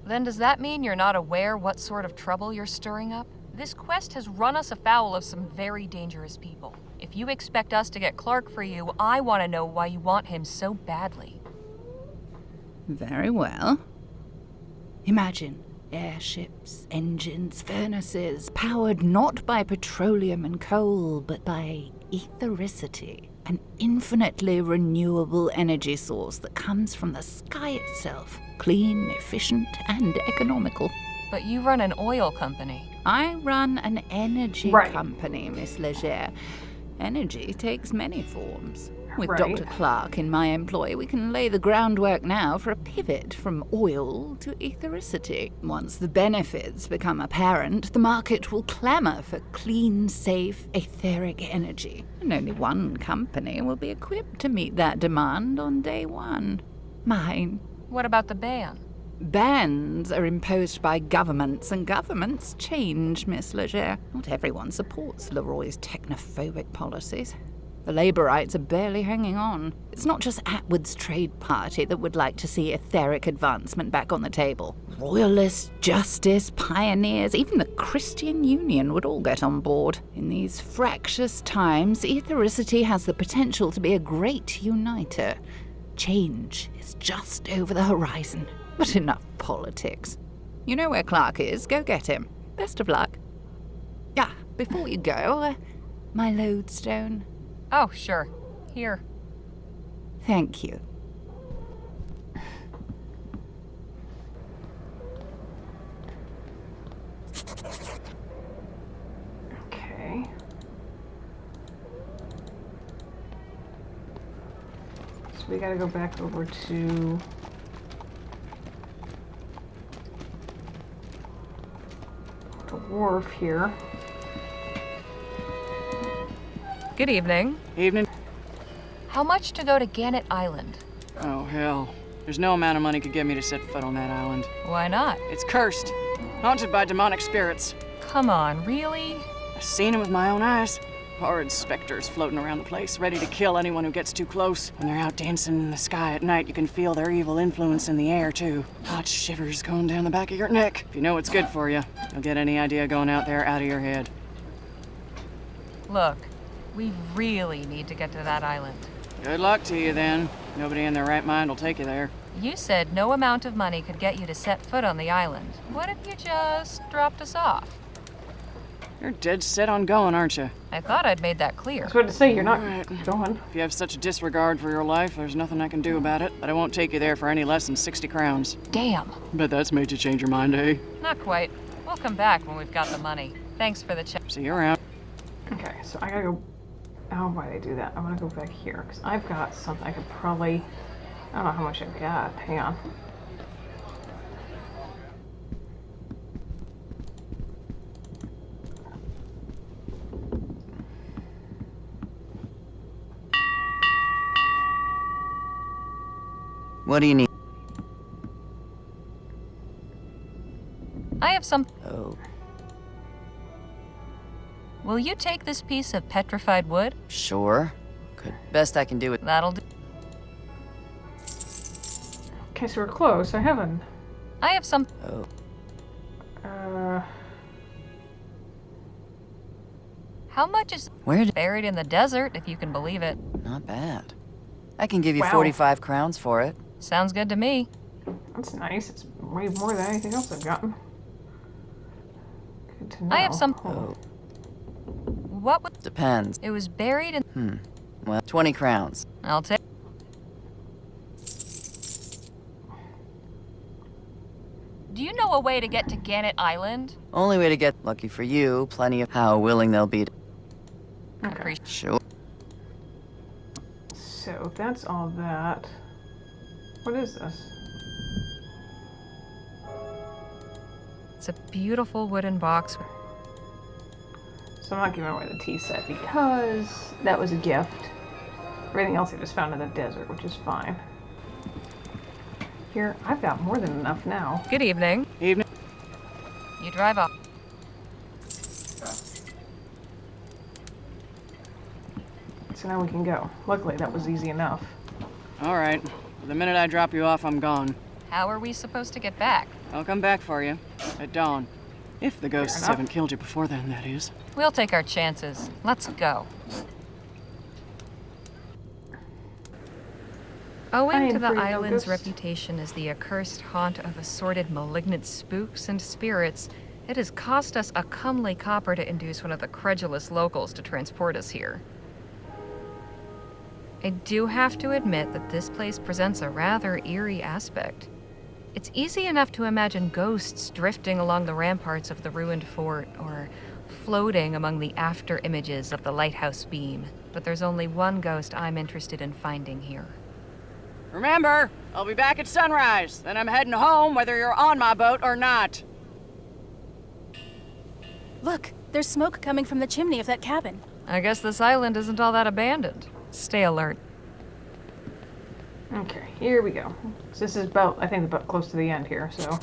Then does that mean you're not aware what sort of trouble you're stirring up? This quest has run us afoul of some very dangerous people. If you expect us to get Clark for you, I want to know why you want him so badly. Very well. Imagine airships, engines, furnaces, powered not by petroleum and coal, but by ethericity, an infinitely renewable energy source that comes from the sky itself, clean, efficient, and economical. But you run an oil company. I run an energy company, Miss Legere. Energy takes many forms. With Dr. Clark in my employ, we can lay the groundwork now for a pivot from oil to ethericity. Once the benefits become apparent, the market will clamor for clean, safe, etheric energy. And only one company will be equipped to meet that demand on day one. Mine. What about the ban? Bans are imposed by governments, and governments change, Miss Leger. Not everyone supports Leroy's technophobic policies. The Labourites are barely hanging on. It's not just Atwood's trade party that would like to see etheric advancement back on the table. Royalists, justice, pioneers, even the Christian Union would all get on board. In these fractious times, ethericity has the potential to be a great uniter. Change is just over the horizon. But enough politics. You know where Clark is. Go get him. Best of luck. Ah, before you go, my lodestone. Oh, sure. Here. Thank you. Okay. So we gotta go back over to... the wharf here. Good evening. Evening. How much to go to Gannett Island? Oh, hell. There's no amount of money could get me to set foot on that island. Why not? It's cursed. Haunted by demonic spirits. Come on, really? I've seen them with my own eyes. Horrid specters floating around the place, ready to kill anyone who gets too close. When they're out dancing in the sky at night, you can feel their evil influence in the air, too. Hot shivers going down the back of your neck. If you know what's good for you, you'll get any idea going out there out of your head. Look, we really need to get to that island. Good luck to you, then. Nobody in their right mind will take you there. You said no amount of money could get you to set foot on the island. What if you just dropped us off? You're dead set on going, aren't you? I thought I'd made that clear. I was about to say, you're not Right. going. If you have such a disregard for your life, there's nothing I can do about it. But I won't take you there for any less than 60 crowns. Damn. Bet that's made you change your mind, eh? Not quite. We'll come back when we've got the money. Thanks for the check. See you around. Okay, so I gotta go... Oh, why did I do that? I want to go back here, because I've got something I could probably... I don't know how much I've got. Hang on. What do you need? I have some... Oh. Will you take this piece of petrified wood? Sure. Good. Best I can do it. That'll do. Okay, so we're close. I haven't... I have some... Oh. How much is buried in the desert, if you can believe it? Not bad. I can give you Wow. 45 crowns for it. Sounds good to me. That's nice. It's way more than anything else I've gotten. Good to know. I have some... Oh. What was... Depends. It was buried in... Well, 20 crowns. I'll take... Do you know a way to get to Gannett Island? Only way to get lucky for you, plenty of how willing they'll be to... Okay. Sure. So that's all that. What is this? It's a beautiful wooden box. So I'm not giving away the tea set because that was a gift. Everything else I just found in the desert, which is fine. Here, I've got more than enough now. Good evening. Evening. You drive off. So now we can go. Luckily, that was easy enough. All right. The minute I drop you off, I'm gone. How are we supposed to get back? I'll come back for you. At dawn. If the ghosts enough. haven't killed you before then, that is. We'll take our chances. Let's go. Owing to the free, no island's ghosts. reputation as the accursed haunt of assorted malignant spooks and spirits, it has cost us a comely copper to induce one of the credulous locals to transport us here. I do have to admit that this place presents a rather eerie aspect. It's easy enough to imagine ghosts drifting along the ramparts of the ruined fort, or floating among the after images of the lighthouse beam, but there's only one ghost I'm interested in finding here. Remember, I'll be back at sunrise. Then I'm heading home whether you're on my boat or not. Look, there's smoke coming from the chimney of that cabin. I guess this island isn't all that abandoned. Stay alert. Okay, here we go. So this is about, I think, about close to the end here, so.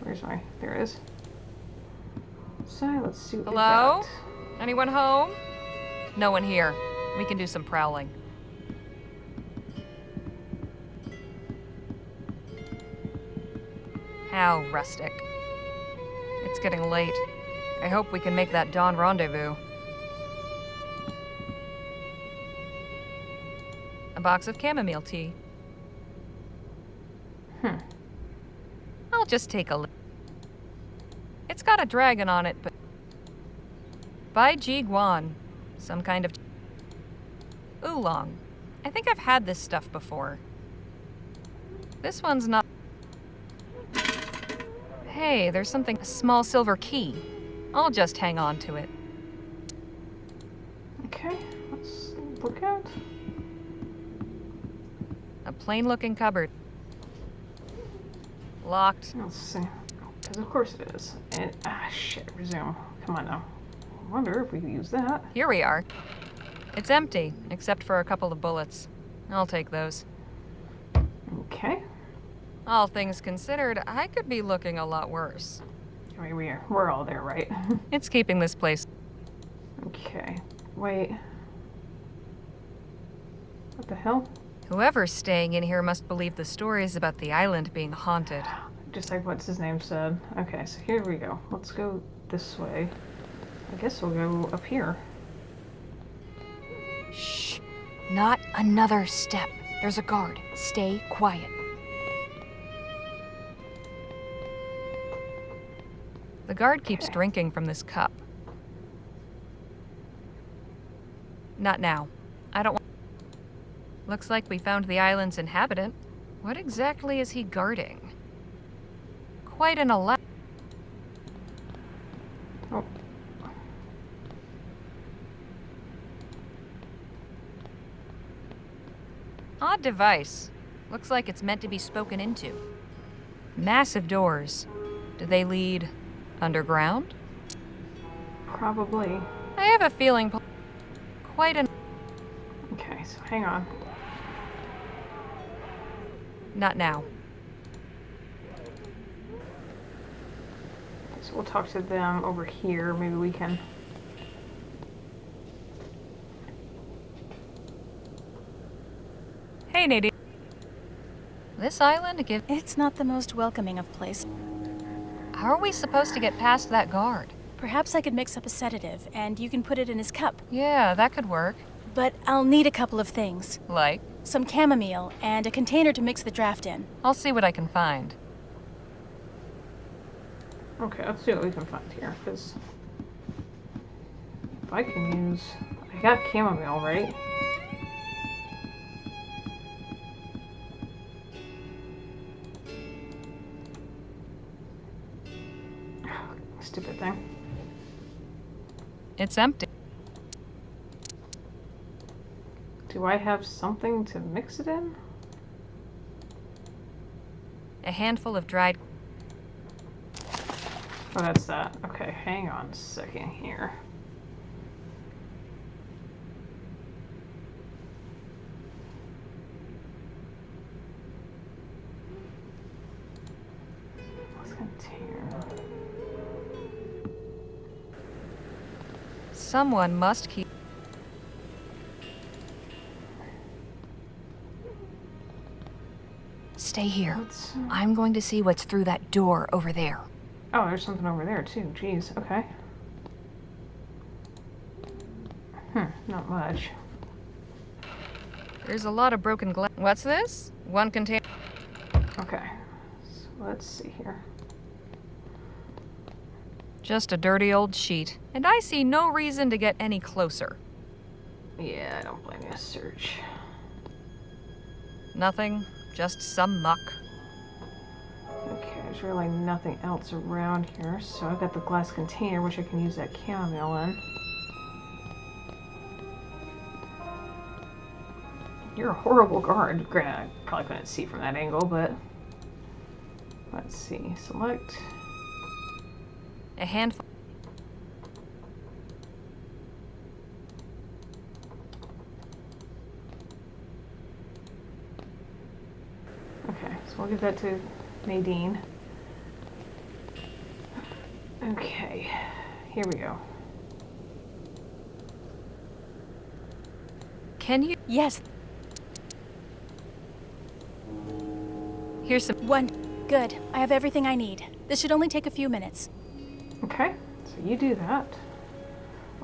Where's my, there it is. So let's see what we Hello? got. Anyone home? No one here. We can do some prowling. How rustic. It's getting late. I hope we can make that dawn rendezvous. A box of chamomile tea. I'll just take a look. It's got a dragon on it, but... Bai Ji Guan. Some kind of... Oolong. I think I've had this stuff before. This one's not... Hey, there's something... A small silver key. I'll just hang on to it. Okay, let's look at. A plain-looking cupboard. Locked. Let's see. Because of course it is. And, shit, resume. Come on now. I wonder if we can use that. Here we are. It's empty, except for a couple of bullets. I'll take those. Okay. All things considered, I could be looking a lot worse. I mean, we're all there, right? It's keeping this place. Okay. Wait. What the hell? Whoever's staying in here must believe the stories about the island being haunted. Just like what's his name said. Okay, so here we go. Let's go this way. I guess we'll go up here. Shh. Not another step. There's a guard. Stay quiet. The guard keeps drinking from this cup. Not now. I don't want... Looks like we found the island's inhabitant. What exactly is he guarding? Quite an elaborate... Oh. Odd device. Looks like it's meant to be spoken into. Massive doors. Do they lead underground? Probably. I have a feeling quite an... Okay, so hang on. Not now. So we'll talk to them over here. Maybe we can... Hey, Nadine. This island gives... It's not the most welcoming of places. How are we supposed to get past that guard? Perhaps I could mix up a sedative, and you can put it in his cup. Yeah, that could work. But I'll need a couple of things. Like? Some chamomile, and a container to mix the draft in. I'll see what I can find. Okay, let's see what we can find here, because... If I can use... I got chamomile, right? Stupid thing. It's empty. Do I have something to mix it in? A handful of dried... Oh, that's that. Okay, hang on a second here. Let's container. Someone must keep... Stay here. I'm going to see what's through that door over there. Oh, there's something over there too. Jeez, okay. Not much. There's a lot of broken glass. What's this? One container. Okay. So let's see here. Just a dirty old sheet. And I see no reason to get any closer. Yeah, I don't blame you. Search. Nothing. Just some muck. Okay, there's really nothing else around here. So I've got the glass container, which I can use that chamomile in. You're a horrible guard. Granted, I probably couldn't see from that angle, but... Let's see. Select. A handful. we'll give that to Nadine. Okay, here we go. Can you? Yes. Here's some. One. Good. I have everything I need. This should only take a few minutes. Okay, so you do that.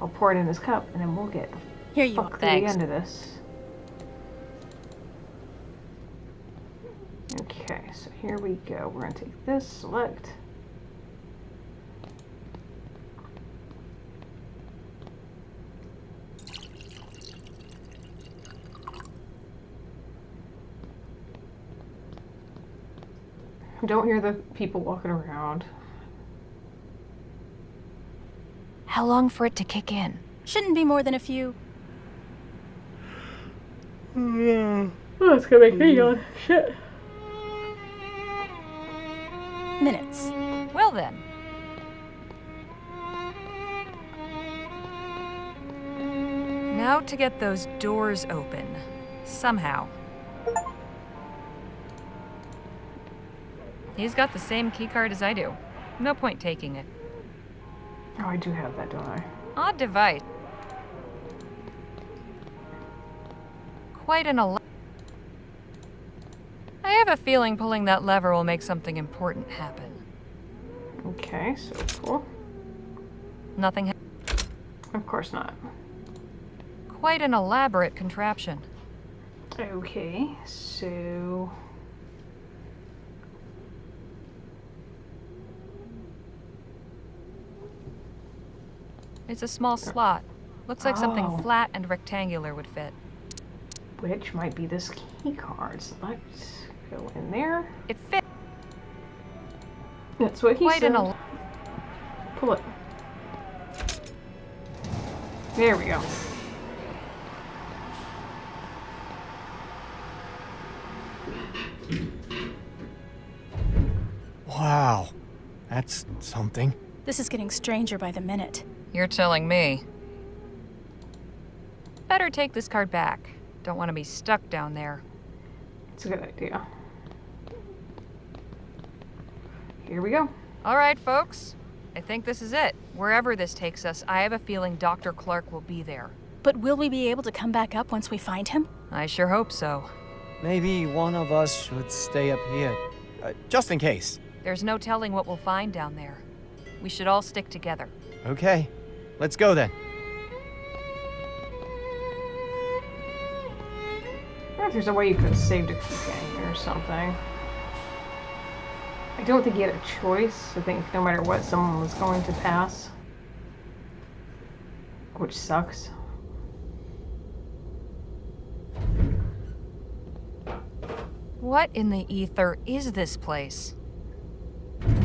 I'll pour it in this cup, and then we'll get Here you fuck are. through the end of this. Okay, so here we go. We're gonna take this, select. Don't hear the people walking around. How long for it to kick in? Shouldn't be more than a few. Oh, it's gonna make me yawn. Shit. Minutes. Well then. Now to get those doors open. Somehow. He's got the same keycard as I do. No point taking it. Oh, I do have that, don't I? Odd device. Quite an I have a feeling pulling that lever will make something important happen. Okay, so cool. Nothing. Of course not. Quite an elaborate contraption. Okay, so... It's a small slot. Looks like something Oh. flat and rectangular would fit. Which might be this key card. So let's go in there. It fit. That's what he Quite said. an Pull it. There we go. Wow. That's something. This is getting stranger by the minute. You're telling me. Better take this card back. Don't want to be stuck down there. It's a good idea. Here we go. All right, folks. I think this is it. Wherever this takes us, I have a feeling Dr. Clark will be there. But will we be able to come back up once we find him? I sure hope so. Maybe one of us should stay up here. Just in case. There's no telling what we'll find down there. We should all stick together. Okay. Let's go then. I wonder if there's a way you could have saved a key game or something. I don't think you had a choice. I think no matter what, someone was going to pass. Which sucks. What in the ether is this place?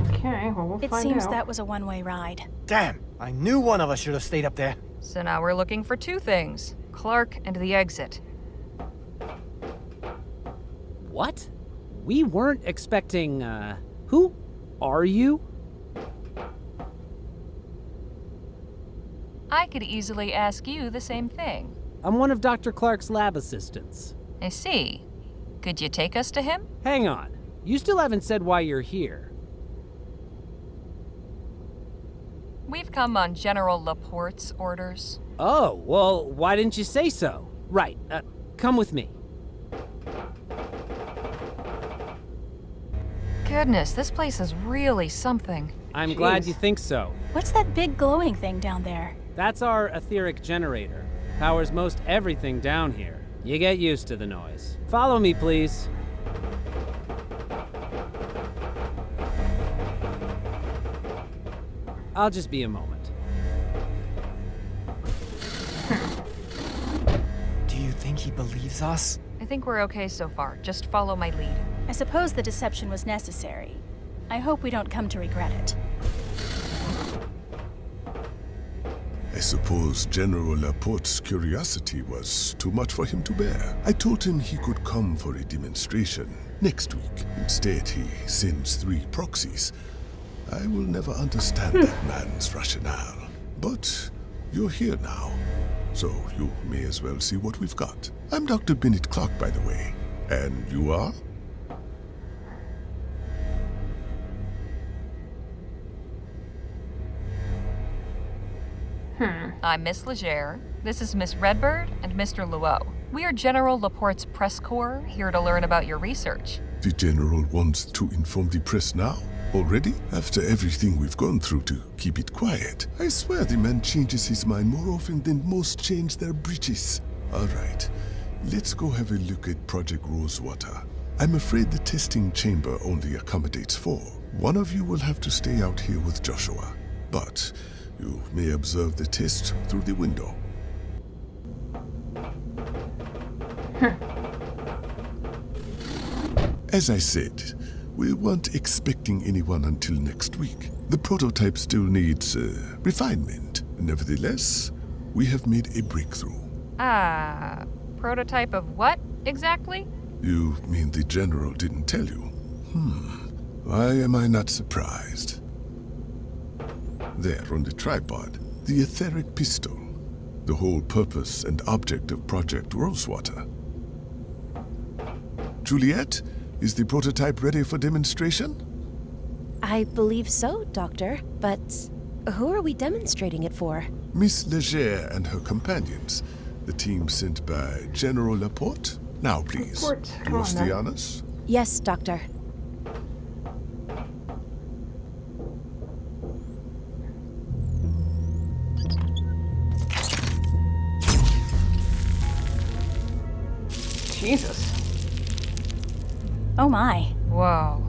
Okay, well, we'll It find seems out. that was a one-way ride. Damn! I knew one of us should have stayed up there. So now we're looking for two things. Clark and the exit. What? We weren't expecting, who are you? I could easily ask you the same thing. I'm one of Dr. Clark's lab assistants. I see. Could you take us to him? Hang on. You still haven't said why you're here. We've come on General Laporte's orders. Oh, well, why didn't you say so? Right, come with me. Goodness, this place is really something. I'm glad you think so. What's that big glowing thing down there? That's our etheric generator. Powers most everything down here. You get used to the noise. Follow me, please. I'll just be a moment. Do you think he believes us? I think we're okay so far. Just follow my lead. I suppose the deception was necessary. I hope we don't come to regret it. I suppose General Laporte's curiosity was too much for him to bear. I told him he could come for a demonstration next week. Instead, he sends 3 proxies. I will never understand that man's rationale. But you're here now, so you may as well see what we've got. I'm Dr. Bennett Clark, by the way. And you are? I'm Miss Legere. This is Miss Redbird and Mr. Luo. We are General Laporte's press corps, here to learn about your research. The General wants to inform the press now? Already? After everything we've gone through to keep it quiet. I swear the man changes his mind more often than most change their breeches. All right, let's go have a look at Project Rosewater. I'm afraid the testing chamber only accommodates 4. One of you will have to stay out here with Joshua, but you may observe the test through the window. As I said, we weren't expecting anyone until next week. The prototype still needs refinement. Nevertheless, we have made a breakthrough. Prototype of what, exactly? You mean the General didn't tell you? Why am I not surprised? There, on the tripod, the etheric pistol. The whole purpose and object of Project Rosewater. Juliet, is the prototype ready for demonstration? I believe so, Doctor. But who are we demonstrating it for? Miss Legere and her companions. The team sent by General Laporte. Now, please, do us the honors. Yes, Doctor. Jesus. Oh my. Whoa.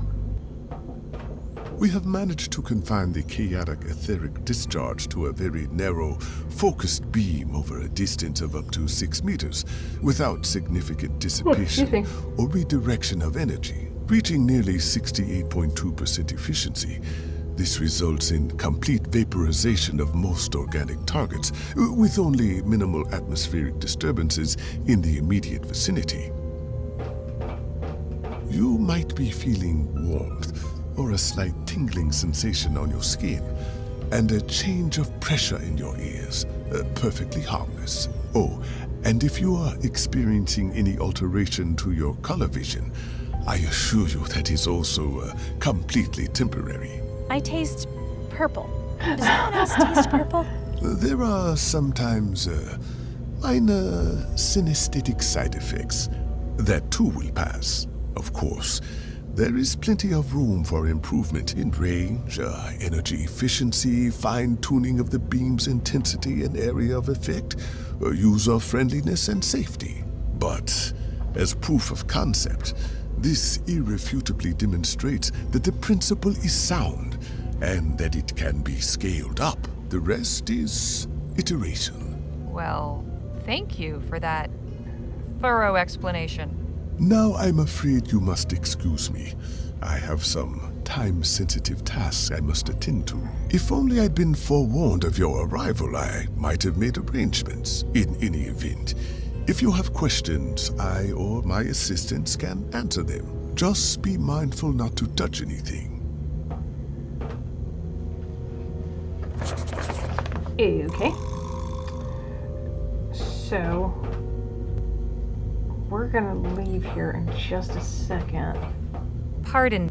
We have managed to confine the chaotic etheric discharge to a very narrow, focused beam over a distance of up to 6 meters, without significant dissipation or redirection of energy, reaching nearly 68.2% efficiency. This results in complete vaporization of most organic targets, with only minimal atmospheric disturbances in the immediate vicinity. You might be feeling warmth, or a slight tingling sensation on your skin, and a change of pressure in your ears, perfectly harmless. Oh, and if you are experiencing any alteration to your color vision, I assure you that is also completely temporary. I taste purple. Does anyone else taste purple? There are sometimes minor synesthetic side effects. That too will pass. Of course, there is plenty of room for improvement in range, energy efficiency, fine-tuning of the beam's intensity and area of effect, user-friendliness and safety. But as proof of concept, this irrefutably demonstrates that the principle is sound and that it can be scaled up. The rest is iteration. Well, thank you for that thorough explanation. Now I'm afraid you must excuse me. I have some time-sensitive tasks I must attend to. If only I'd been forewarned of your arrival, I might have made arrangements. In any event, if you have questions, I or my assistants can answer them. Just be mindful not to touch anything. Okay. So, we're gonna leave here in just a second. Pardon.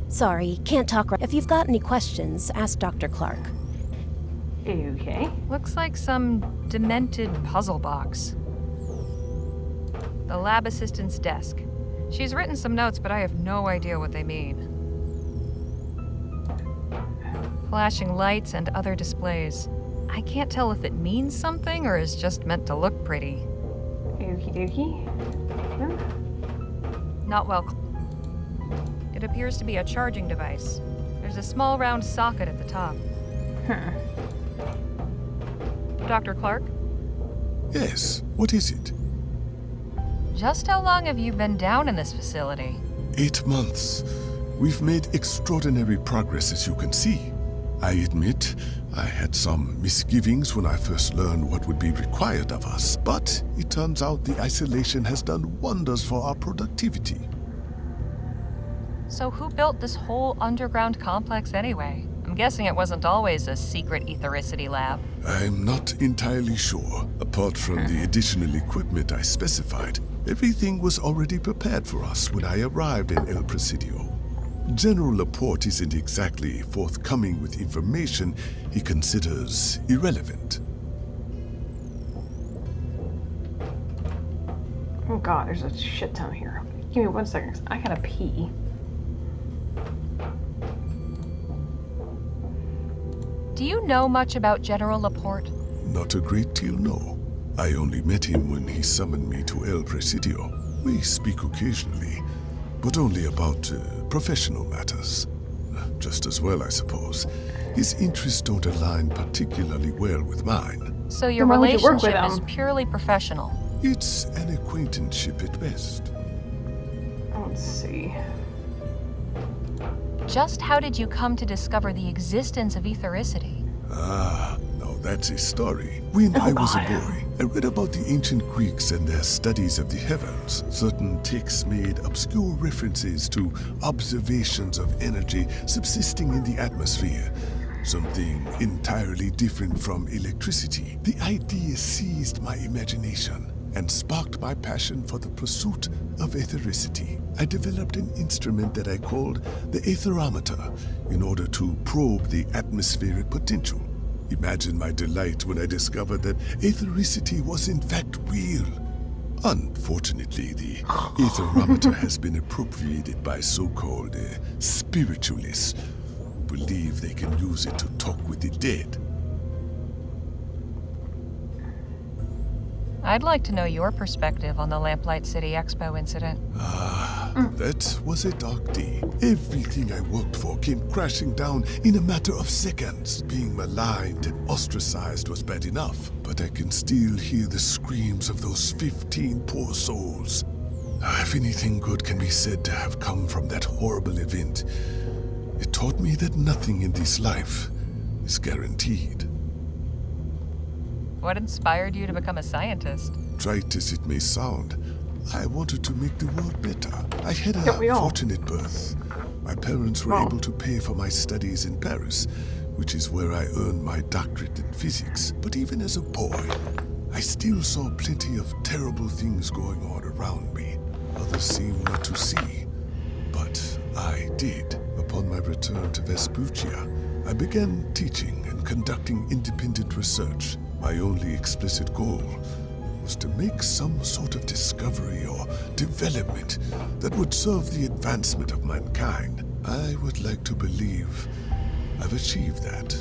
Sorry, can't talk right. If you've got any questions, ask Dr. Clark. Okay. Looks like some demented puzzle box. The lab assistant's desk. She's written some notes, but I have no idea what they mean. Flashing lights and other displays. I can't tell if it means something or is just meant to look pretty. Okie dokie. Not well. It appears to be a charging device. There's a small round socket at the top. Dr. Clark? Yes, what is it? Just how long have you been down in this facility? 8 months. We've made extraordinary progress, as you can see. I admit, I had some misgivings when I first learned what would be required of us, but it turns out the isolation has done wonders for our productivity. So who built this whole underground complex anyway? I'm guessing it wasn't always a secret ethericity lab. I'm not entirely sure. Apart from the additional equipment I specified, everything was already prepared for us when I arrived in El Presidio. General Laporte isn't exactly forthcoming with information he considers irrelevant. Oh god, there's a shit ton here. Give me 1 second, 'cause I gotta pee. Do you know much about General Laporte? Not a great deal, no. I only met him when he summoned me to El Presidio. We speak occasionally, but only about professional matters. Just as well, I suppose. His interests don't align particularly well with mine. So your Then why would you work with relationship is him? purely professional. It's an acquaintanceship at best. Let's see. Just how did you come to discover the existence of ethericity? Ah, now that's a story. When I was a boy, I read about the ancient Greeks and their studies of the heavens. Certain texts made obscure references to observations of energy subsisting in the atmosphere. Something entirely different from electricity. The idea seized my imagination and sparked my passion for the pursuit of ethericity. I developed an instrument that I called the aetherometer in order to probe the atmospheric potential. Imagine my delight when I discovered that ethericity was in fact real. Unfortunately, the aetherometer has been appropriated by so-called spiritualists who believe they can use it to talk with the dead. I'd like to know your perspective on the Lamplight City Expo incident. That was a dark day. Everything I worked for came crashing down in a matter of seconds. Being maligned and ostracized was bad enough, but I can still hear the screams of those 15 poor souls. If anything good can be said to have come from that horrible event, it taught me that nothing in this life is guaranteed. What inspired you to become a scientist? Trite as it may sound, I wanted to make the world better. I had Don't we a all? fortunate birth. My parents were able to pay for my studies in Paris, which is where I earned my doctorate in physics. But even as a boy, I still saw plenty of terrible things going on around me. Others seemed not to see, but I did. Upon my return to Vespuccia, I began teaching and conducting independent research. My only explicit goal was to make some sort of discovery or development that would serve the advancement of mankind. I would like to believe I've achieved that.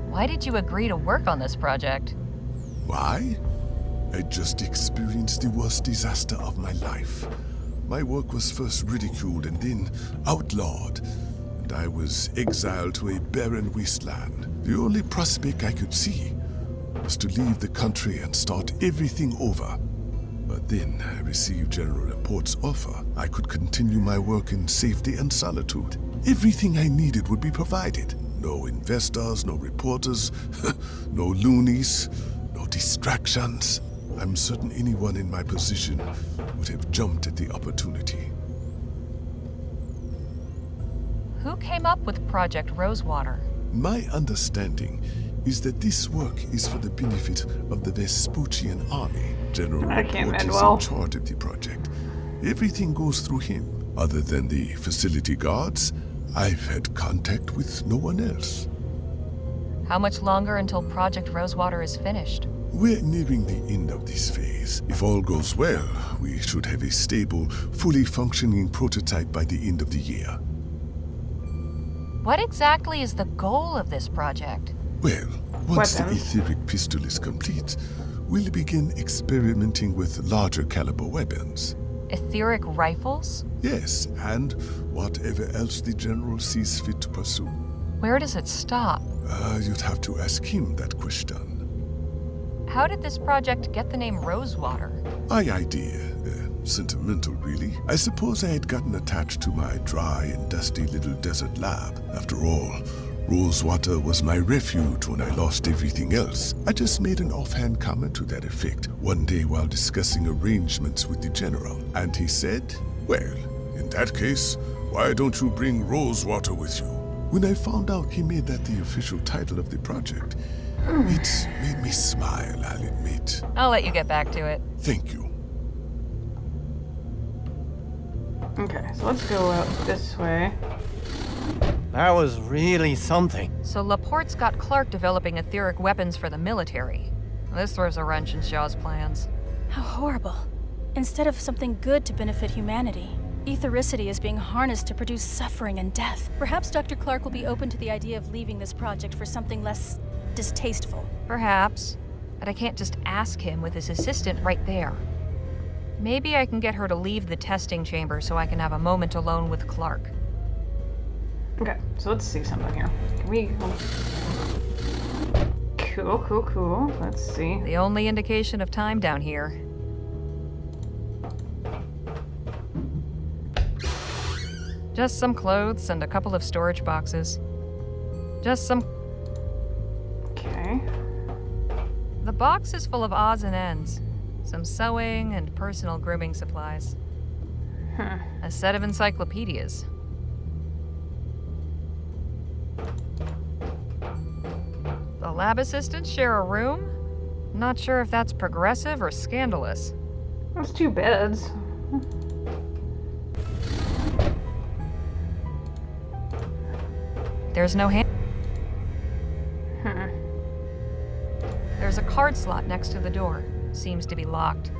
Why did you agree to work on this project? Why? I just experienced the worst disaster of my life. My work was first ridiculed and then outlawed, and I was exiled to a barren wasteland. The only prospect I could see was to leave the country and start everything over. But then I received General Laporte's offer. I could continue my work in safety and solitude. Everything I needed would be provided. No investors, no reporters, no loonies, no distractions. I'm certain anyone in my position would have jumped at the opportunity. Who came up with Project Rosewater? My understanding is that this work is for the benefit of the Vespuccian army. General Laporte is in charge of the project. Everything goes through him. Other than the facility guards, I've had contact with no one else. How much longer until Project Rosewater is finished? We're nearing the end of this phase. If all goes well, we should have a stable, fully functioning prototype by the end of the year. What exactly is the goal of this project? Well, once the etheric pistol is complete, we'll begin experimenting with larger caliber weapons. Etheric rifles? Yes, and whatever else the General sees fit to pursue. Where does it stop? You'd have to ask him that question. How did this project get the name Rosewater? My idea. Sentimental, really. I suppose I had gotten attached to my dry and dusty little desert lab. After all, Rosewater was my refuge when I lost everything else. I just made an offhand comment to that effect one day while discussing arrangements with the General. And he said, well, in that case, why don't you bring Rosewater with you? When I found out he made that the official title of the project, it made me smile, I'll admit. I'll let you get back to it. Thank you. Okay, so let's go out this way. That was really something. So Laporte's got Clark developing etheric weapons for the military. This throws a wrench in Shaw's plans. How horrible. Instead of something good to benefit humanity, ethericity is being harnessed to produce suffering and death. Perhaps Dr. Clark will be open to the idea of leaving this project for something less distasteful. Perhaps. But I can't just ask him with his assistant right there. Maybe I can get her to leave the testing chamber so I can have a moment alone with Clark. Okay, so let's see something here. Can we... Cool. Let's see. The only indication of time down here. Just some clothes and a couple of storage boxes. Just some... Okay. The box is full of odds and ends. Some sewing and personal grooming supplies. A set of encyclopedias. The lab assistants share a room? Not sure if that's progressive or scandalous. That's 2 beds. There's no hand. There's a card slot next to the door. Seems to be locked.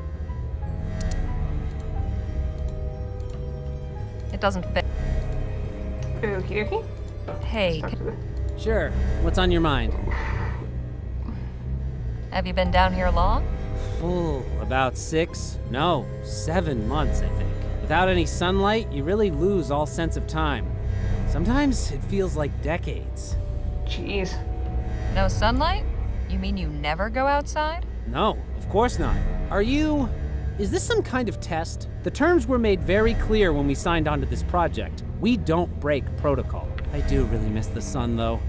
It doesn't fit. Okie dokie. Hey. Sure. What's on your mind? Have you been down here long? About 7 months, I think. Without any sunlight, you really lose all sense of time. Sometimes it feels like decades. Jeez. No sunlight? You mean you never go outside? No, of course not. Is this some kind of test? The terms were made very clear when we signed onto this project. We don't break protocol. I do really miss the sun, though.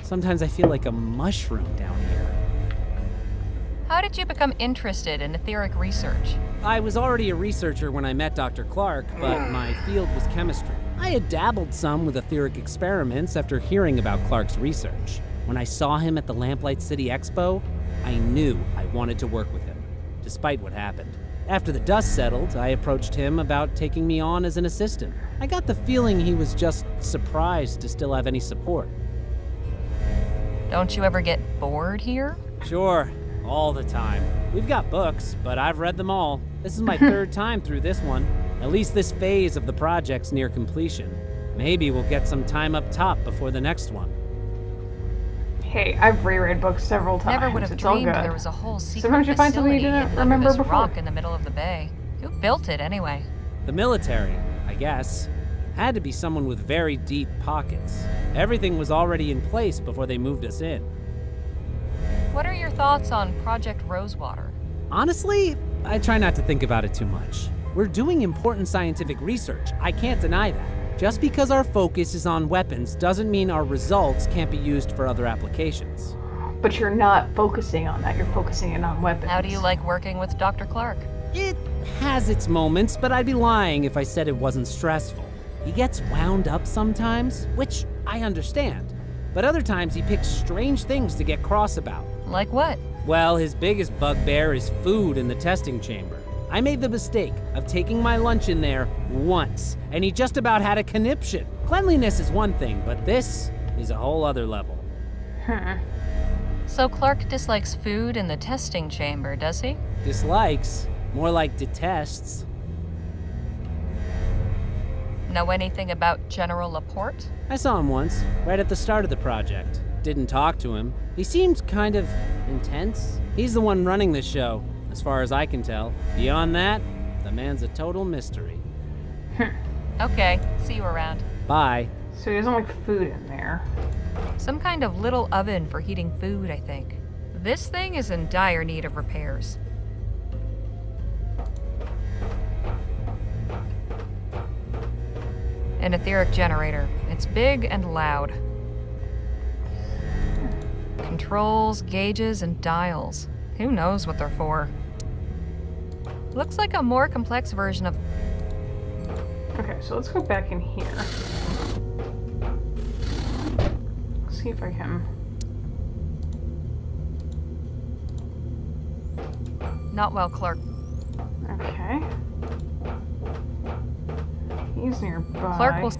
Sometimes I feel like a mushroom down here. How did you become interested in etheric research? I was already a researcher when I met Dr. Clark, but my field was chemistry. I had dabbled some with etheric experiments after hearing about Clark's research. When I saw him at the Lamplight City Expo, I knew I wanted to work with him, despite what happened. After the dust settled, I approached him about taking me on as an assistant. I got the feeling he was just surprised to still have any support. Don't you ever get bored here? Sure, all the time. We've got books, but I've read them all. This is my 3rd time through this one. At least this phase of the project's near completion. Maybe we'll get some time up top before the next one. Hey, I've reread books several times. Never would have it's all dreamed good. there was a whole secret Sometimes you find something you facility didn't under remember this before. rock in the middle of the bay. Who built it anyway? The military, I guess. Had to be someone with very deep pockets. Everything was already in place before they moved us in. What are your thoughts on Project Rosewater? Honestly, I try not to think about it too much. We're doing important scientific research. I can't deny that. Just because our focus is on weapons doesn't mean our results can't be used for other applications. But you're not focusing on that. You're focusing in on weapons. How do you like working with Dr. Clark? It has its moments, but I'd be lying if I said it wasn't stressful. He gets wound up sometimes, which I understand. But other times he picks strange things to get cross about. Like what? Well, his biggest bugbear is food in the testing chamber. I made the mistake of taking my lunch in there once, and he just about had a conniption. Cleanliness is one thing, but this is a whole other level. So Clark dislikes food in the testing chamber, does he? Dislikes? More like detests. Know anything about General Laporte? I saw him once, right at the start of the project. Didn't talk to him. He seemed kind of intense. He's the one running the show, as far as I can tell. Beyond that, the man's a total mystery. Okay, see you around. Bye. So he doesn't like food in there. Some kind of little oven for heating food, I think. This thing is in dire need of repairs. An etheric generator. It's big and loud. Controls, gauges, and dials. Who knows what they're for? Looks like a more complex version of... Okay, so let's go back in here. See if I can... Not well, Clark. Okay. He's nearby. Clark will...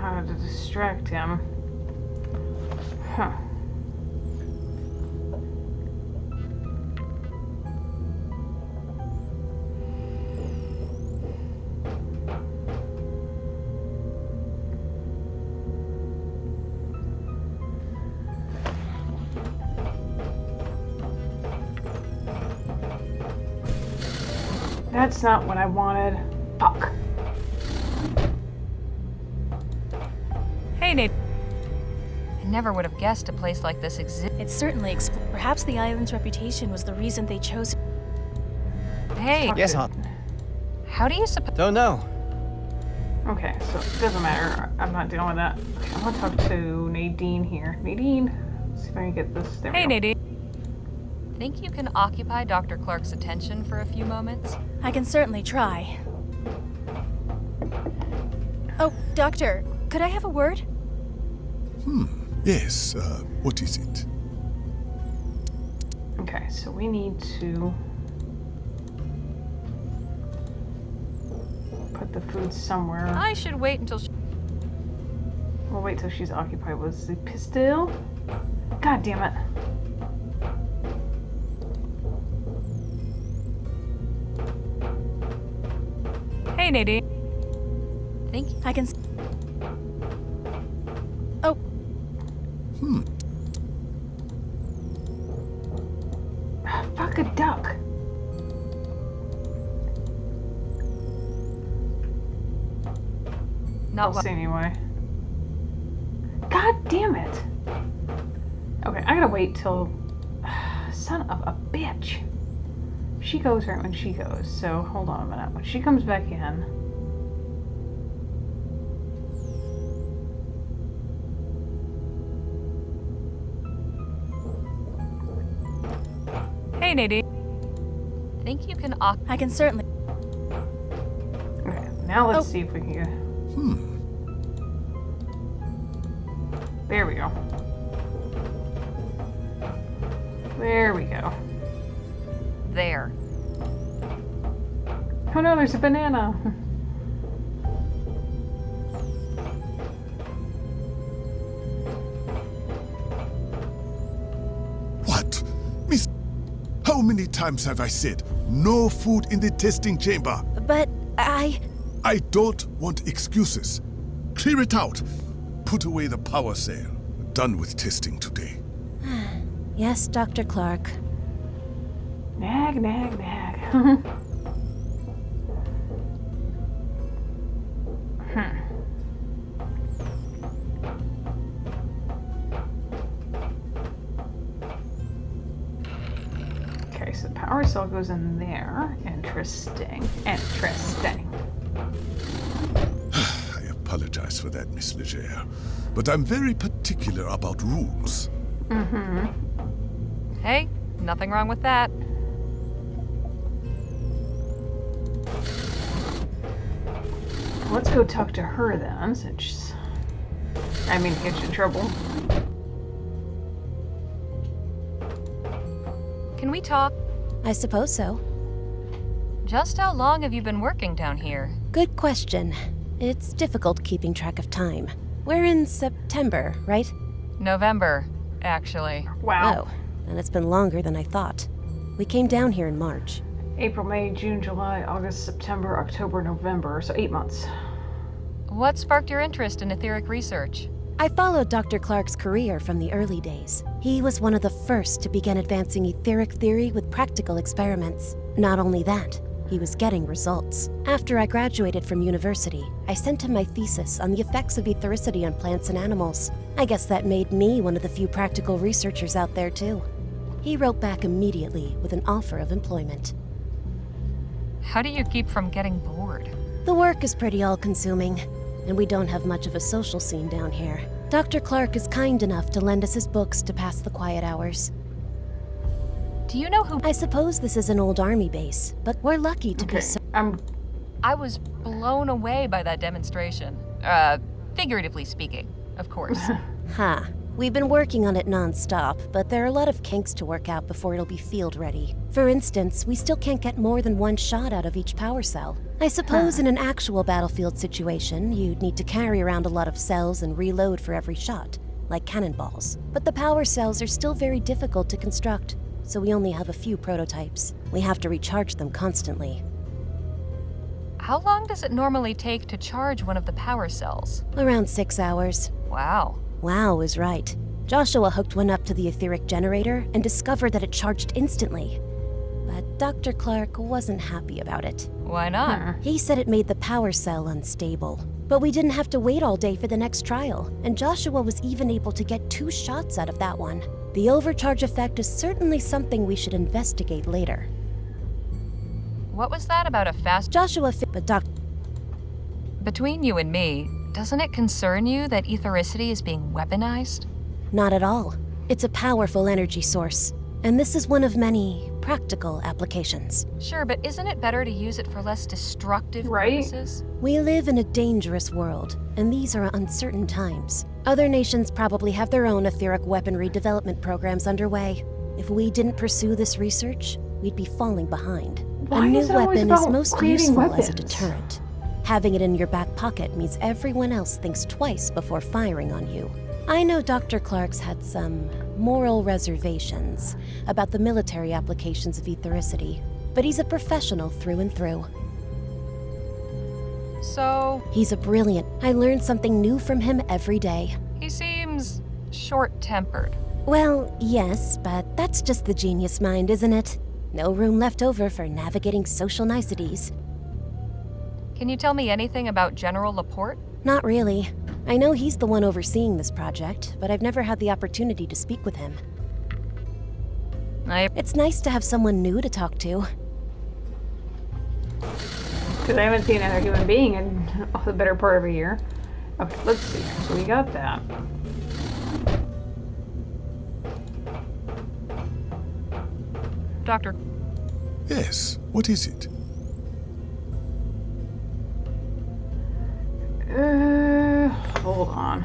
How to distract him. Huh. That's not what I wanted. Fuck. Hey, Nate. I never would have guessed a place like this existed. It certainly perhaps the island's reputation was the reason they chose it. Hey. Yes, hon. How do you suppose... Don't know. Okay, so it doesn't matter. I'm not dealing with that. Okay, I want to talk to Nadine here. Nadine, let's see if I can get this. There we Hey, go. Nadine. Think you can occupy Dr. Clark's attention for a few moments? I can certainly try. Oh, Doctor, could I have a word? Yes, what is it? Okay, so we need to put the food somewhere. I should wait until We'll wait till she's occupied with the pistol. God damn it. Hey, Nadine. Think I can... Oh. Fuck a duck. Not Let's see anyway. God damn it. Okay, I gotta wait till... Son of a bitch. She goes right when she goes, so hold on a minute. When she comes back in... Hey, Nadine. Think you can I can certainly... Okay, now let's see if we can get... There we go. There we go. There. Oh no, there's a banana. What? Miss... How many times have I said, no food in the testing chamber? But I don't want excuses. Clear it out. Put away the power sail. Done with testing today. Yes, Dr. Clark. Nag, nag, nag. Okay, so the power cell goes in there. Interesting. Interesting. I apologize for that, Miss Leger. But I'm very particular about rules. Hey, nothing wrong with that. Let's go talk to her then, since I mean, get you in trouble. Can we talk? I suppose so. Just how long have you been working down here? Good question. It's difficult keeping track of time. We're in September, right? November, actually. Wow. Oh, then it's been longer than I thought. We came down here in March. April, May, June, July, August, September, October, November, so 8 months. What sparked your interest in etheric research? I followed Dr. Clark's career from the early days. He was one of the first to begin advancing etheric theory with practical experiments. Not only that, he was getting results. After I graduated from university, I sent him my thesis on the effects of ethericity on plants and animals. I guess that made me one of the few practical researchers out there too. He wrote back immediately with an offer of employment. How do you keep from getting bored? The work is pretty all-consuming, and we don't have much of a social scene down here. Dr. Clark is kind enough to lend us his books to pass the quiet hours. Do you know who... I suppose this is an old army base, but we're lucky to be so... I was blown away by that demonstration. Figuratively speaking, of course. Ha. We've been working on it non-stop, but there are a lot of kinks to work out before it'll be field ready. For instance, we still can't get more than one shot out of each power cell. I suppose in an actual battlefield situation, you'd need to carry around a lot of cells and reload for every shot, like cannonballs. But the power cells are still very difficult to construct, so we only have a few prototypes. We have to recharge them constantly. How long does it normally take to charge one of the power cells? Around 6 hours. Wow. Wow is right. Joshua hooked one up to the etheric generator and discovered that it charged instantly. But Dr. Clark wasn't happy about it. Why not? He said it made the power cell unstable. But we didn't have to wait all day for the next trial, and Joshua was even able to get 2 shots out of that one. The overcharge effect is certainly something we should investigate later. What was that about a fast... But Between you and me, doesn't it concern you that ethericity is being weaponized? Not at all. It's a powerful energy source, and this is one of many practical applications. Sure, but isn't it better to use it for less destructive purposes? We live in a dangerous world, and these are uncertain times. Other nations probably have their own etheric weaponry development programs underway. If we didn't pursue this research, we'd be falling behind. Why a new is it always weapon is about most creating useful weapons? as a deterrent. Having it in your back pocket means everyone else thinks twice before firing on you. I know Dr. Clark's had some moral reservations about the military applications of ethericity, but he's a professional through and through. So... He's a brilliant. I learn something new from him every day. He seems short-tempered. Well, yes, but that's just the genius mind, isn't it? No room left over for navigating social niceties. Can you tell me anything about General Laporte? Not really. I know he's the one overseeing this project, but I've never had the opportunity to speak with him. It's nice to have someone new to talk to. Because I haven't seen another human being in the better part of a year. Okay, let's see. So we got that. Doctor. Yes, what is it? Hold on.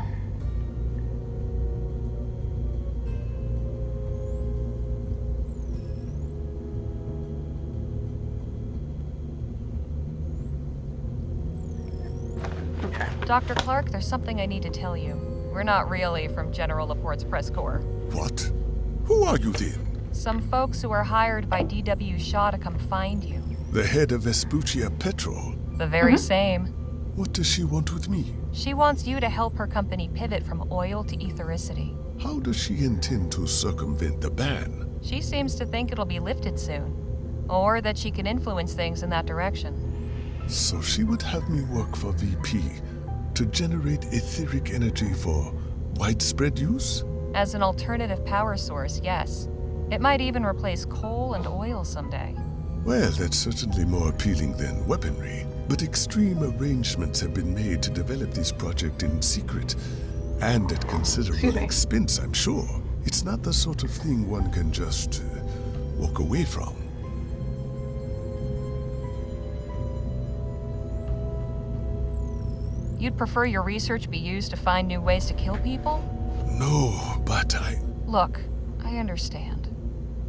Dr. Clark, there's something I need to tell you. We're not really from General Laporte's press corps. What? Who are you then? Some folks who are hired by D.W. Shaw to come find you. The head of Vespuccia Petrol. The very same. What does she want with me? She wants you to help her company pivot from oil to ethericity. How does she intend to circumvent the ban? She seems to think it'll be lifted soon. Or that she can influence things in that direction. So she would have me work for VP to generate etheric energy for widespread use? As an alternative power source, yes. It might even replace coal and oil someday. Well, that's certainly more appealing than weaponry. But extreme arrangements have been made to develop this project in secret, and at considerable expense, I'm sure. It's not the sort of thing one can just walk away from. You'd prefer your research be used to find new ways to kill people? No, but Look, I understand.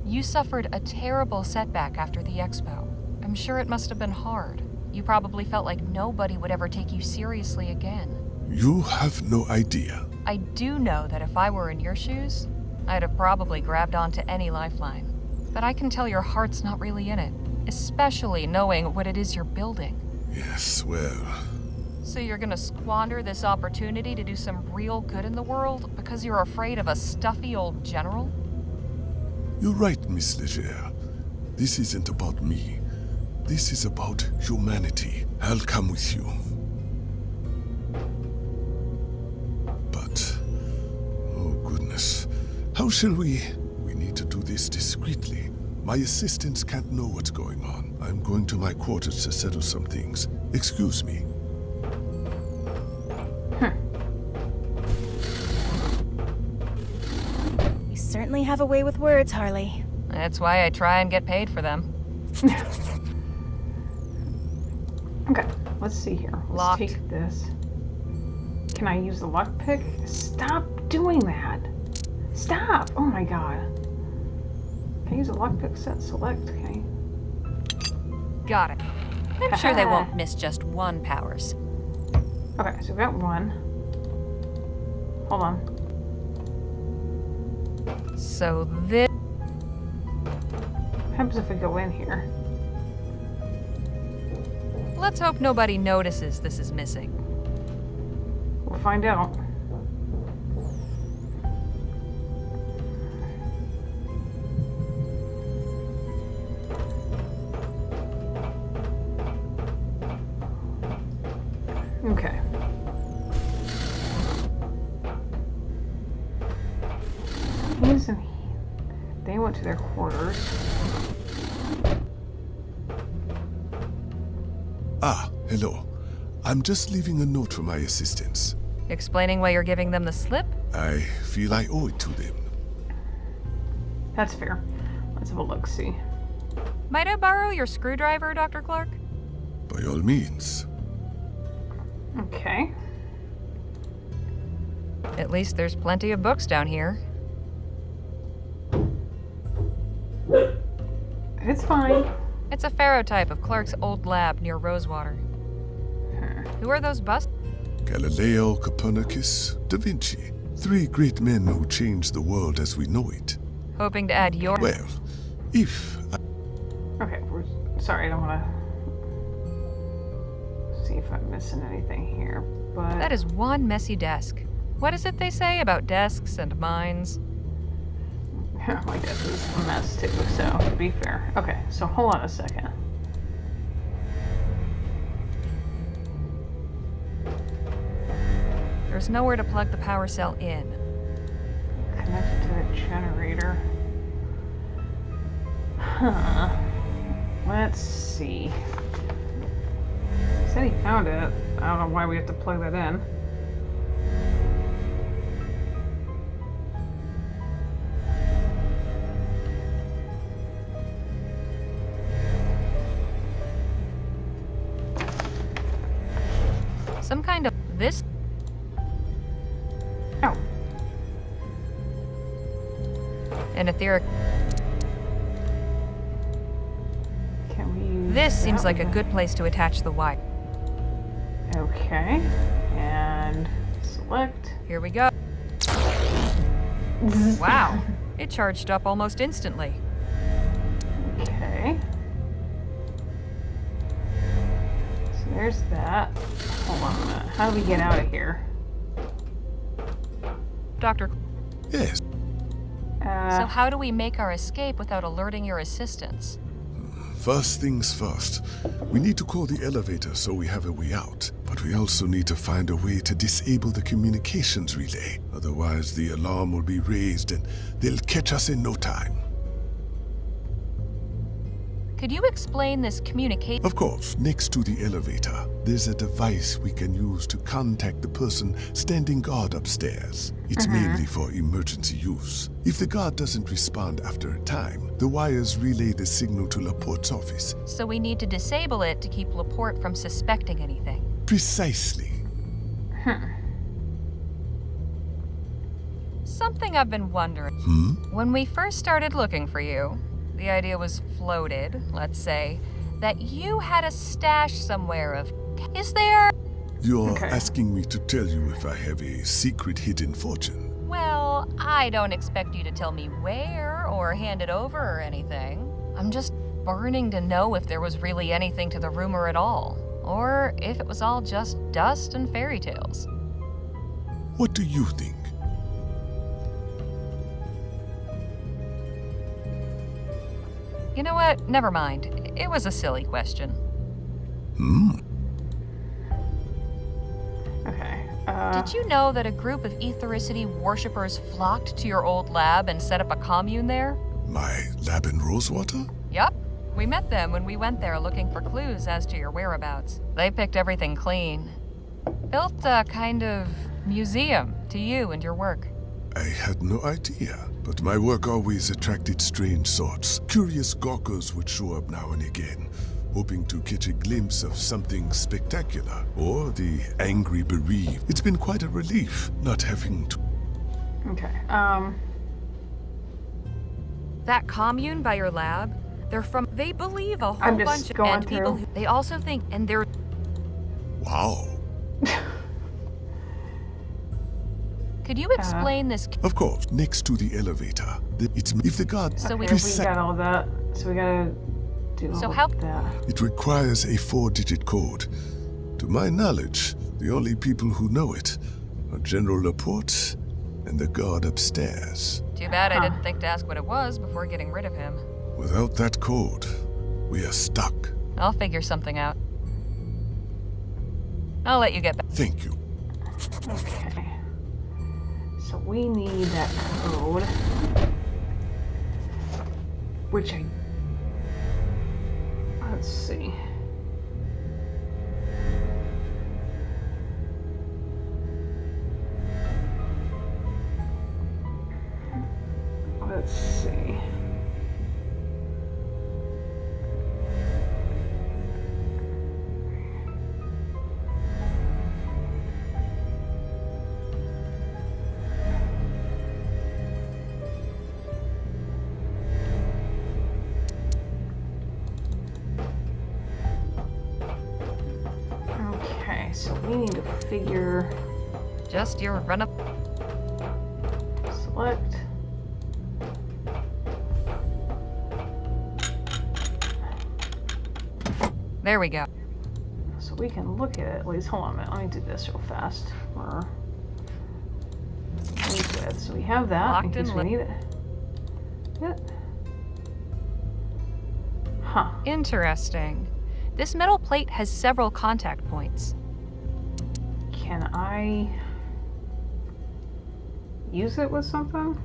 You suffered a terrible setback after the expo. I'm sure it must have been hard. You probably felt like nobody would ever take you seriously again. You have no idea. I do know that if I were in your shoes, I'd have probably grabbed onto any lifeline. But I can tell your heart's not really in it, especially knowing what it is you're building. Yes, well... So you're gonna squander this opportunity to do some real good in the world because you're afraid of a stuffy old general? You're right, Miss Leger. This isn't about me. This is about humanity. I'll come with you. But... oh goodness. How shall we... We need to do this discreetly. My assistants can't know what's going on. I'm going to my quarters to settle some things. Excuse me. You certainly have a way with words, Harley. That's why I try and get paid for them. Okay, let's see here. Let's Locked. take this. Can I use the lockpick? Stop doing that. Stop! Oh my god. Can I use a lockpick set select? Okay. Got it. I'm sure they won't miss just one powers. Okay, so we got one. Hold on. So this... What happens if we go in here? Let's hope nobody notices this is missing. We'll find out. Okay. Listen, they went to their quarters. Ah, hello. I'm just leaving a note for my assistants. Explaining why you're giving them the slip? I feel I owe it to them. That's fair. Let's have a look-see. Might I borrow your screwdriver, Dr. Clark? By all means. Okay. At least there's plenty of books down here. It's fine. It's a ferrotype of Clark's old lab near Rosewater. Who are those busts? Galileo, Copernicus, Da Vinci. 3 great men who changed the world as we know it. Hoping to add your... Well, if I... Okay, sorry, I don't want to see if I'm missing anything here, but... That is one messy desk. What is it they say about desks and minds? My desk is a mess too, so to be fair. Okay, so hold on a second. There's nowhere to plug the power cell in. Connected to the generator. Huh. Let's see. He said he found it. I don't know why we have to plug that in. Some kind of this? Oh. An etheric. Can we use This seems that like a one? good place to attach the wire. Okay. And select. Here we go. Wow. It charged up almost instantly. Okay. So there's that. Hold on a minute. How do we get out of here? Doctor. Yes. So how do we make our escape without alerting your assistants? First things first. We need to call the elevator so we have a way out. But we also need to find a way to disable the communications relay. Otherwise, the alarm will be raised and they'll catch us in no time. Could you explain this communication? Of course, next to the elevator, there's a device we can use to contact the person standing guard upstairs. It's mainly for emergency use. If the guard doesn't respond after a time, the wires relay the signal to Laporte's office. So we need to disable it to keep Laporte from suspecting anything. Precisely. Something I've been wondering. When we first started looking for you, the idea was floated, let's say, that you had a stash somewhere of... Is there... You're asking me to tell you if I have a secret hidden fortune. Well, I don't expect you to tell me where or hand it over or anything. I'm just burning to know if there was really anything to the rumor at all, or if it was all just dust and fairy tales. What do you think? You know what? Never mind. It was a silly question. Okay. Did you know that a group of ethericity worshippers flocked to your old lab and set up a commune there? My lab in Rosewater? Yup. We met them when we went there looking for clues as to your whereabouts. They picked everything clean. Built a kind of museum to you and your work. I had no idea, but my work always attracted strange sorts. Curious gawkers would show up now and again. hoping to catch a glimpse of something spectacular, or the angry bereaved. It's been quite a relief not having to... Okay, That commune by your lab, they believe a whole I'm just bunch of going and people through. they also think, and they're... Wow. Could you explain this? Of course, next to the elevator. If the god... So we we got all that. So we gotta do So all how- that. It requires a 4-digit code. To my knowledge, the only people who know it are General Laporte and the guard upstairs. Too bad I didn't think to ask what it was before getting rid of him. Without that code, we are stuck. I'll figure something out. I'll let you get back. Thank you. Okay. So we need that code. Which let's see. Let's see. Okay, so we need to figure. Just your run up. Select. There we go. So we can look at it at least. Hold on a minute. Let me do this real fast. Good. So we have that in case we need it. Yeah. Huh. Interesting. This metal plate has several contact points. Can I use it with something?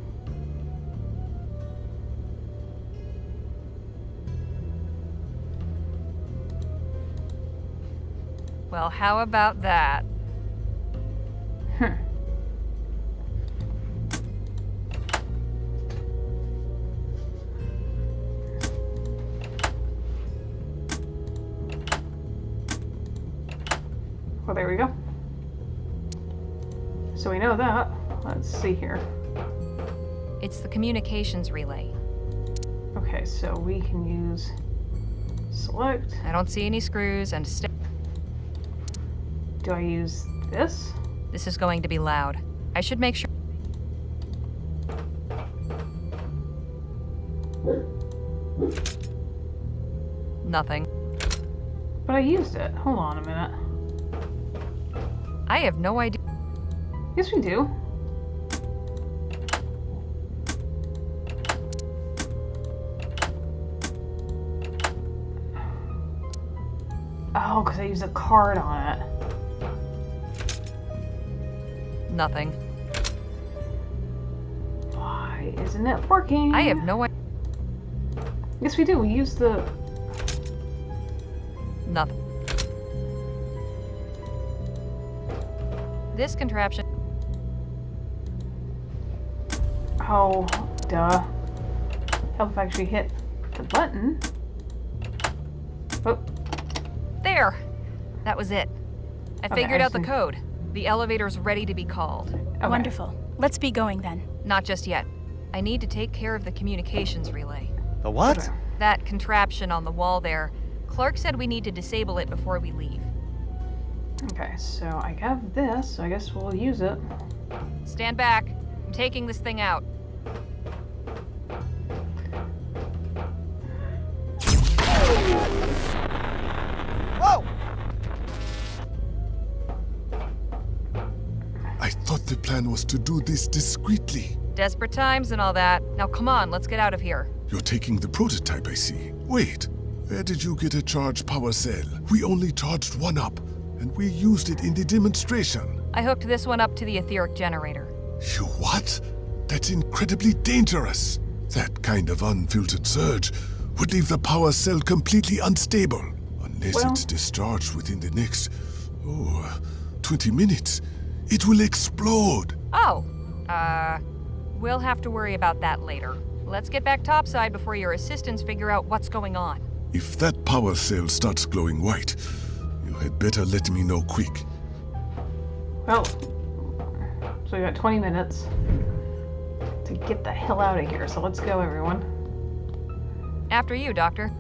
Well, how about that? Well, there we go. So we know that. Let's see here. It's the communications relay. Okay, so we can use select. I don't see any screws and Do I use this? This is going to be loud. I should make sure. Nothing. But I used it. Hold on a minute. I have no idea. Yes, we do. Oh, because I used a card on it. Nothing. Why isn't it working? I have no idea. Yes, we do. We used the... Nothing. This contraption. Oh, duh. Help if I actually hit the button. Oh. There! That was it. I Okay, figured I out the see. code. The elevator's ready to be called. Okay. Wonderful. Let's be going then. Not just yet. I need to take care of the communications relay. The what? Okay. That contraption on the wall there. Clark said we need to disable it before we leave. Okay, so I have this, so I guess we'll use it. Stand back. I'm taking this thing out. Whoa! I thought the plan was to do this discreetly. Desperate times and all that. Now come on, let's get out of here. You're taking the prototype, I see. Wait, where did you get a charged power cell? We only charged one up, and we used it in the demonstration. I hooked this one up to the etheric generator. You what? That's incredibly dangerous. That kind of unfiltered surge would leave the power cell completely unstable. Unless it's discharged within the next, 20 minutes. It will explode. Oh, we'll have to worry about that later. Let's get back topside before your assistants figure out what's going on. If that power cell starts glowing white, you had better let me know quick. Well, so we got 20 minutes to get the hell out of here. So let's go, everyone. After you, Doctor.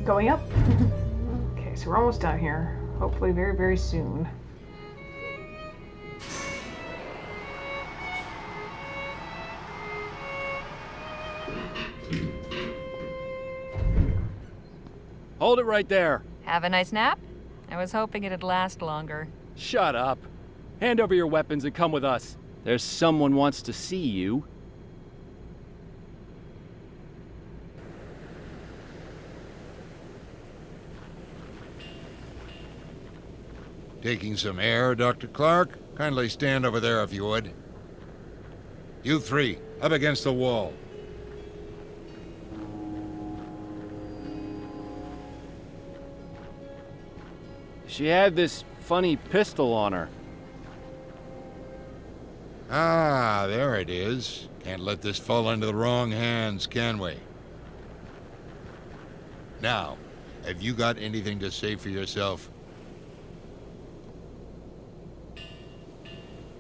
Going up. Okay, so we're almost down here. Hopefully very, very soon. Hold it right there. Have a nice nap? I was hoping it'd last longer. Shut up. Hand over your weapons and come with us. There's someone wants to see you. Taking some air, Dr. Clark? Kindly stand over there if you would. You three, up against the wall. She had this funny pistol on her. Ah, there it is. Can't let this fall into the wrong hands, can we? Now, have you got anything to say for yourself?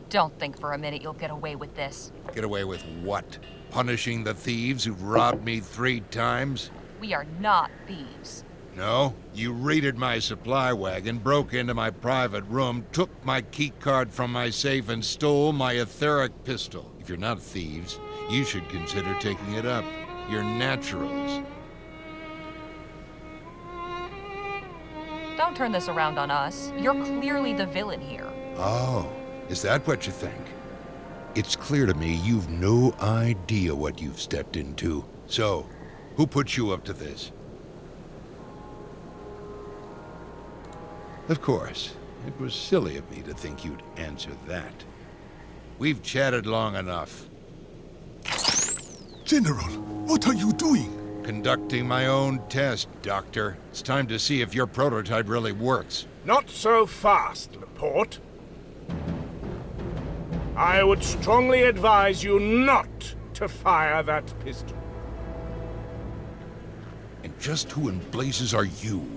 Don't think for a minute you'll get away with this. Get away with what? Punishing the thieves who've robbed me 3 times? We are not thieves. No, you raided my supply wagon, broke into my private room, took my key card from my safe, and stole my etheric pistol. If you're not thieves, you should consider taking it up. You're naturals. Don't turn this around on us. You're clearly the villain here. Oh, is that what you think? It's clear to me you've no idea what you've stepped into. So, who put you up to this? Of course, it was silly of me to think you'd answer that. We've chatted long enough. General, what are you doing? Conducting my own test, Doctor. It's time to see if your prototype really works. Not so fast, Laporte. I would strongly advise you not to fire that pistol. And just who in blazes are you?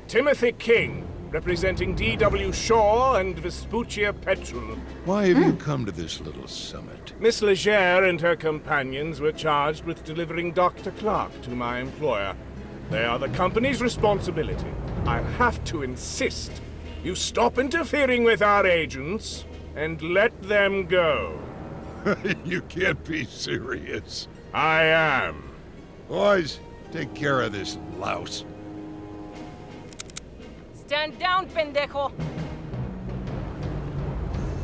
Timothy King, representing D.W. Shaw and Vespuccia Petrol. Why have you come to this little summit? Miss Legere and her companions were charged with delivering Dr. Clark to my employer. They are the company's responsibility. I have to insist you stop interfering with our agents and let them go. You can't be serious. I am. Boys, take care of this louse. Stand down, pendejo!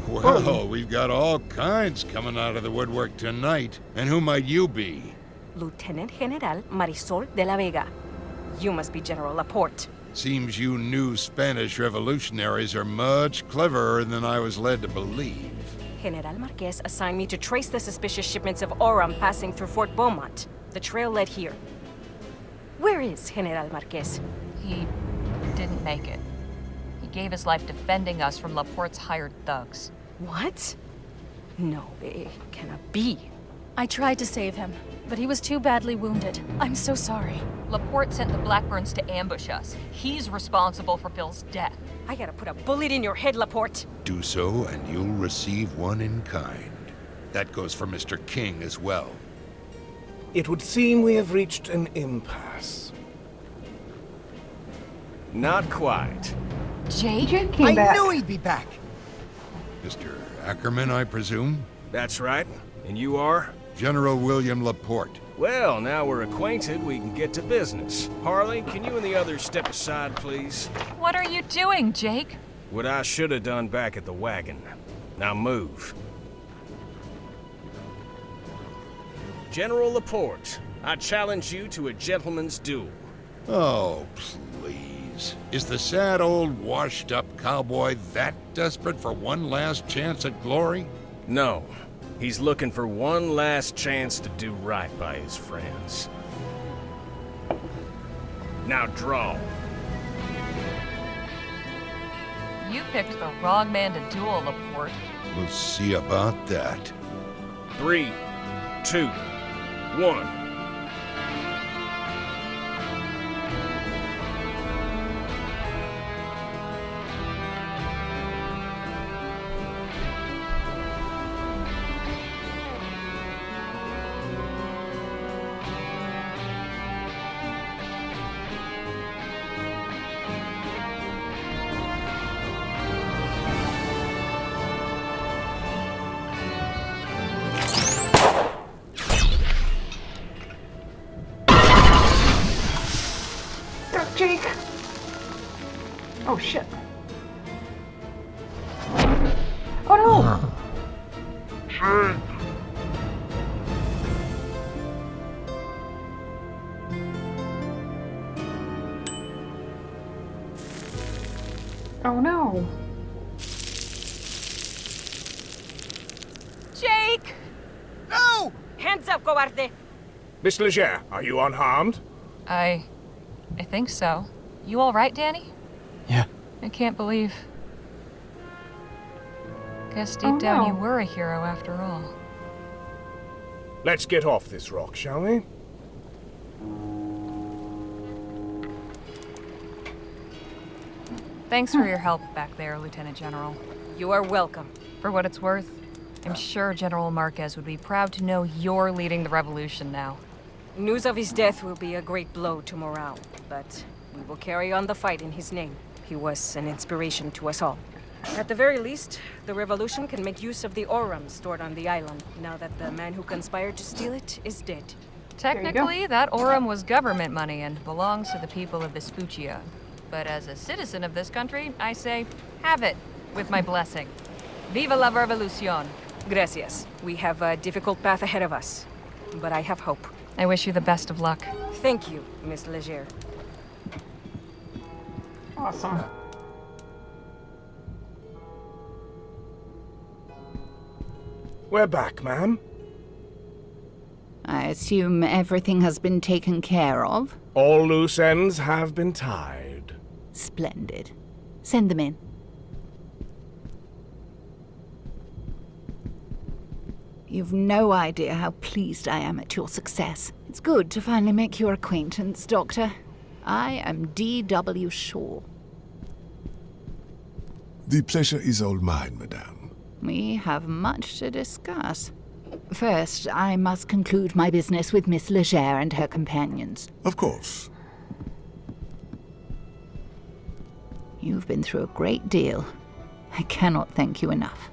Well, we've got all kinds coming out of the woodwork tonight. And who might you be? Lieutenant General Marisol de la Vega. You must be General Laporte. Seems you new Spanish revolutionaries are much cleverer than I was led to believe. General Marquez assigned me to trace the suspicious shipments of Aurum passing through Fort Beaumont. The trail led here. Where is General Marquez? He didn't make it. He gave his life defending us from Laporte's hired thugs. What? No, it cannot be. I tried to save him, but he was too badly wounded. I'm so sorry. Laporte sent the Blackburns to ambush us. He's responsible for Bill's death. I gotta put a bullet in your head, Laporte. Do so, and you'll receive one in kind. That goes for Mr. King as well. It would seem we have reached an impasse. Not quite. Jake came back. I knew he'd be back. Mr. Ackerman, I presume? That's right. And you are? General William Laporte. Well, now we're acquainted, we can get to business. Harley, can you and the others step aside, please? What are you doing, Jake? What I should have done back at the wagon. Now move. General Laporte, I challenge you to a gentleman's duel. Oh, please. Is the sad old washed-up cowboy that desperate for one last chance at glory? No. He's looking for one last chance to do right by his friends. Now draw. You picked the wrong man to duel, Laporte. We'll see about that. 3, 2, 1. Jake! Oh shit. Oh no! Jake! Oh no! Jake! No! Hands up, cobarde! Miss Leger, are you unharmed? I think so. You all right, Danny? Yeah. I can't believe. Guess deep down you were a hero after all. Let's get off this rock, shall we? Thanks for your help back there, Lieutenant General. You are welcome. For what it's worth, I'm sure General Marquez would be proud to know you're leading the revolution now. News of his death will be a great blow to morale, but we will carry on the fight in his name. He was an inspiration to us all. At the very least, the revolution can make use of the aurum stored on the island, now that the man who conspired to steal it is dead. Technically, that aurum was government money and belongs to the people of Vespuccia. But as a citizen of this country, I say, have it, with my blessing. Viva la revolucion! Gracias. We have a difficult path ahead of us, but I have hope. I wish you the best of luck. Thank you, Miss Leger. Awesome. We're back, ma'am. I assume everything has been taken care of? All loose ends have been tied. Splendid. Send them in. You've no idea how pleased I am at your success. It's good to finally make your acquaintance, Doctor. I am D.W. Shaw. The pleasure is all mine, madame. We have much to discuss. First, I must conclude my business with Miss Leger and her companions. Of course. You've been through a great deal. I cannot thank you enough.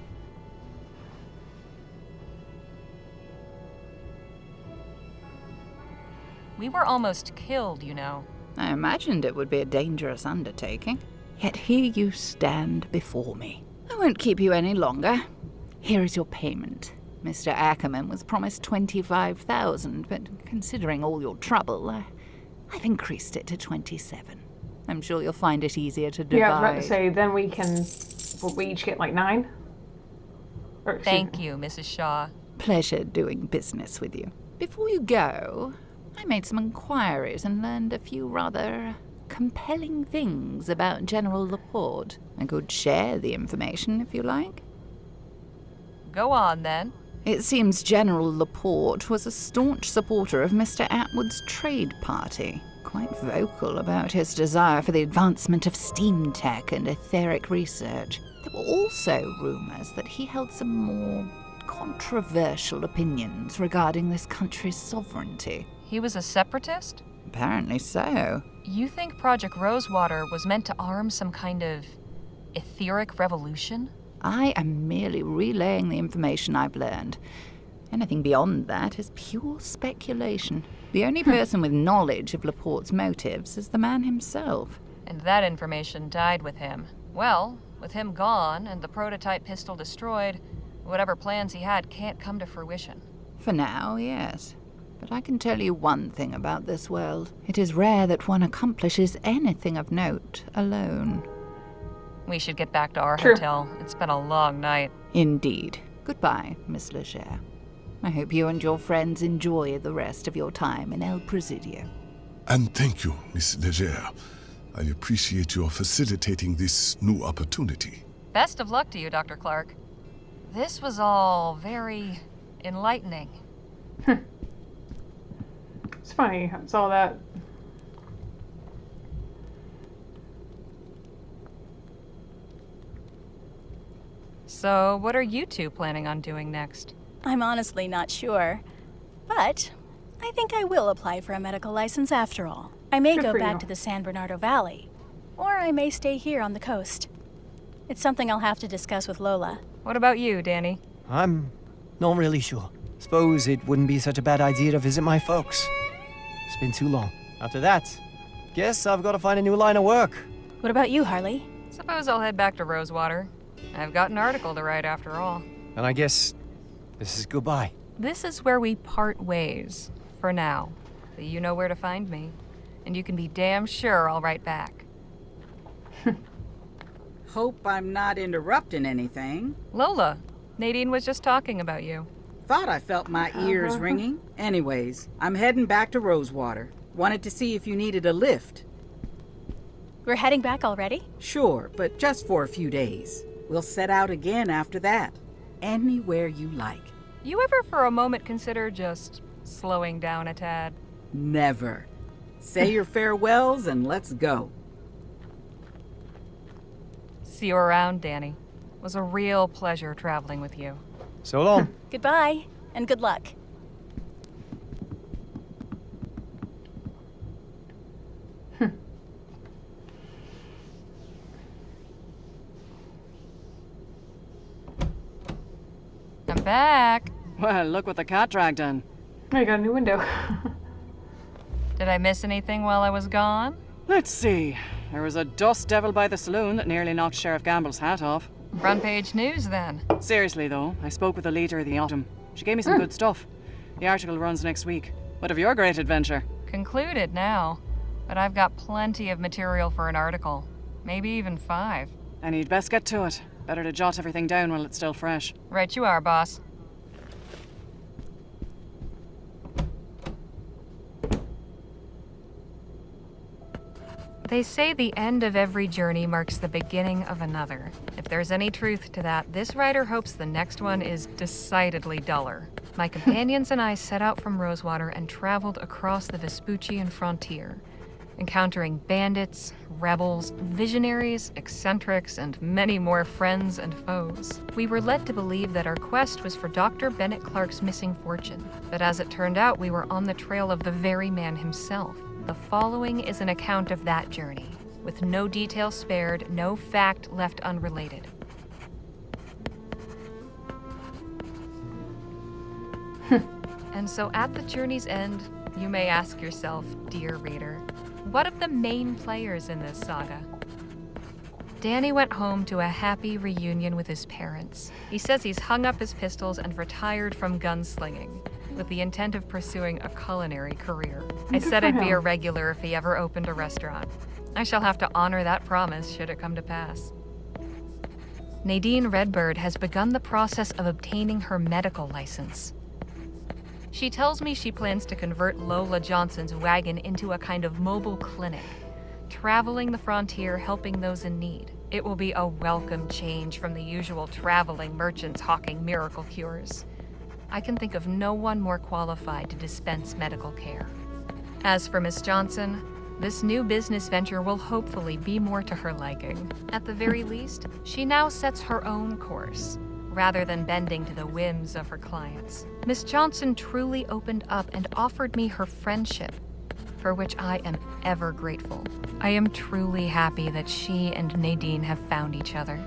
We were almost killed, you know. I imagined it would be a dangerous undertaking. Yet here you stand before me. I won't keep you any longer. Here is your payment. Mr. Ackerman was promised 25,000, but considering all your trouble, I've increased it to 27. I'm sure you'll find it easier to divide. Yeah, I was about to say, then we each get like 9? Thank you, Mrs. Shaw. Pleasure doing business with you. Before you go, I made some inquiries and learned a few rather compelling things about General Laporte. I could share the information if you like. Go on, then. It seems General Laporte was a staunch supporter of Mr. Atwood's trade party, quite vocal about his desire for the advancement of steam tech and etheric research. There were also rumors that he held some more controversial opinions regarding this country's sovereignty. He was a separatist? Apparently so. You think Project Rosewater was meant to arm some kind of etheric revolution? I am merely relaying the information I've learned. Anything beyond that is pure speculation. The only person with knowledge of Laporte's motives is the man himself. And that information died with him. Well, with him gone and the prototype pistol destroyed, whatever plans he had can't come to fruition. For now, yes. But I can tell you one thing about this world. It is rare that one accomplishes anything of note alone. We should get back to our hotel. It's been a long night. Indeed. Goodbye, Miss Leger. I hope you and your friends enjoy the rest of your time in El Presidio. And thank you, Miss Leger. I appreciate your facilitating this new opportunity. Best of luck to you, Dr. Clark. This was all very enlightening. It's funny. It's all that. So, what are you two planning on doing next? I'm honestly not sure. But I think I will apply for a medical license after all. I may Good go for back you. to the San Bernardino Valley. Or I may stay here on the coast. It's something I'll have to discuss with Lola. What about you, Danny? I'm not really sure. Suppose it wouldn't be such a bad idea to visit my folks. It's been too long. After that, guess I've got to find a new line of work. What about you, Harley? Suppose I'll head back to Rosewater. I've got an article to write after all. And I guess this is goodbye. This is where we part ways, for now. But you know where to find me. And you can be damn sure I'll write back. Hope I'm not interrupting anything. Lola, Nadine was just talking about you. Thought I felt my ears ringing. Anyways, I'm heading back to Rosewater. Wanted to see if you needed a lift. We're heading back already? Sure, but just for a few days. We'll set out again after that. Anywhere you like. You ever for a moment consider just slowing down a tad? Never. Say your farewells and let's go. See you around, Danny. It was a real pleasure traveling with you. So long. Goodbye, and good luck. I'm back. Well, look what the cat dragged in. I got a new window. Did I miss anything while I was gone? Let's see. There was a dust devil by the saloon that nearly knocked Sheriff Gamble's hat off. Front page news, then. Seriously, though, I spoke with the leader of the Autumn. She gave me some good stuff. The article runs next week. What of your great adventure? Concluded now. But I've got plenty of material for an article. Maybe even 5. And you'd best get to it. Better to jot everything down while it's still fresh. Right you are, boss. They say the end of every journey marks the beginning of another. If there's any truth to that, this writer hopes the next one is decidedly duller. My companions and I set out from Rosewater and traveled across the Vespuccian frontier, encountering bandits, rebels, visionaries, eccentrics, and many more friends and foes. We were led to believe that our quest was for Dr. Bennett Clark's missing fortune, but as it turned out, we were on the trail of the very man himself. The following is an account of that journey, with no detail spared, no fact left unrelated. And so at the journey's end, you may ask yourself, dear reader, what of the main players in this saga? Danny went home to a happy reunion with his parents. He says he's hung up his pistols and retired from gunslinging, with the intent of pursuing a culinary career. I said I'd be a regular if he ever opened a restaurant. I shall have to honor that promise should it come to pass. Nadine Redbird has begun the process of obtaining her medical license. She tells me she plans to convert Lola Johnson's wagon into a kind of mobile clinic, traveling the frontier helping those in need. It will be a welcome change from the usual traveling merchants hawking miracle cures. I can think of no one more qualified to dispense medical care. As for Miss Johnson, this new business venture will hopefully be more to her liking. At the very least, she now sets her own course, rather than bending to the whims of her clients. Miss Johnson truly opened up and offered me her friendship, for which I am ever grateful. I am truly happy that she and Nadine have found each other.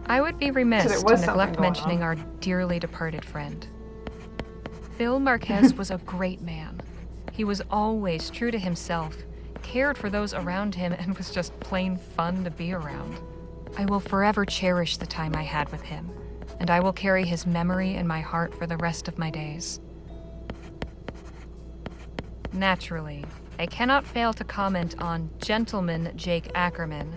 I would be remiss to neglect mentioning our dearly departed friend. Phil Marquez was a great man. He was always true to himself, cared for those around him, and was just plain fun to be around. I will forever cherish the time I had with him, and I will carry his memory in my heart for the rest of my days. Naturally, I cannot fail to comment on Gentleman Jake Ackerman,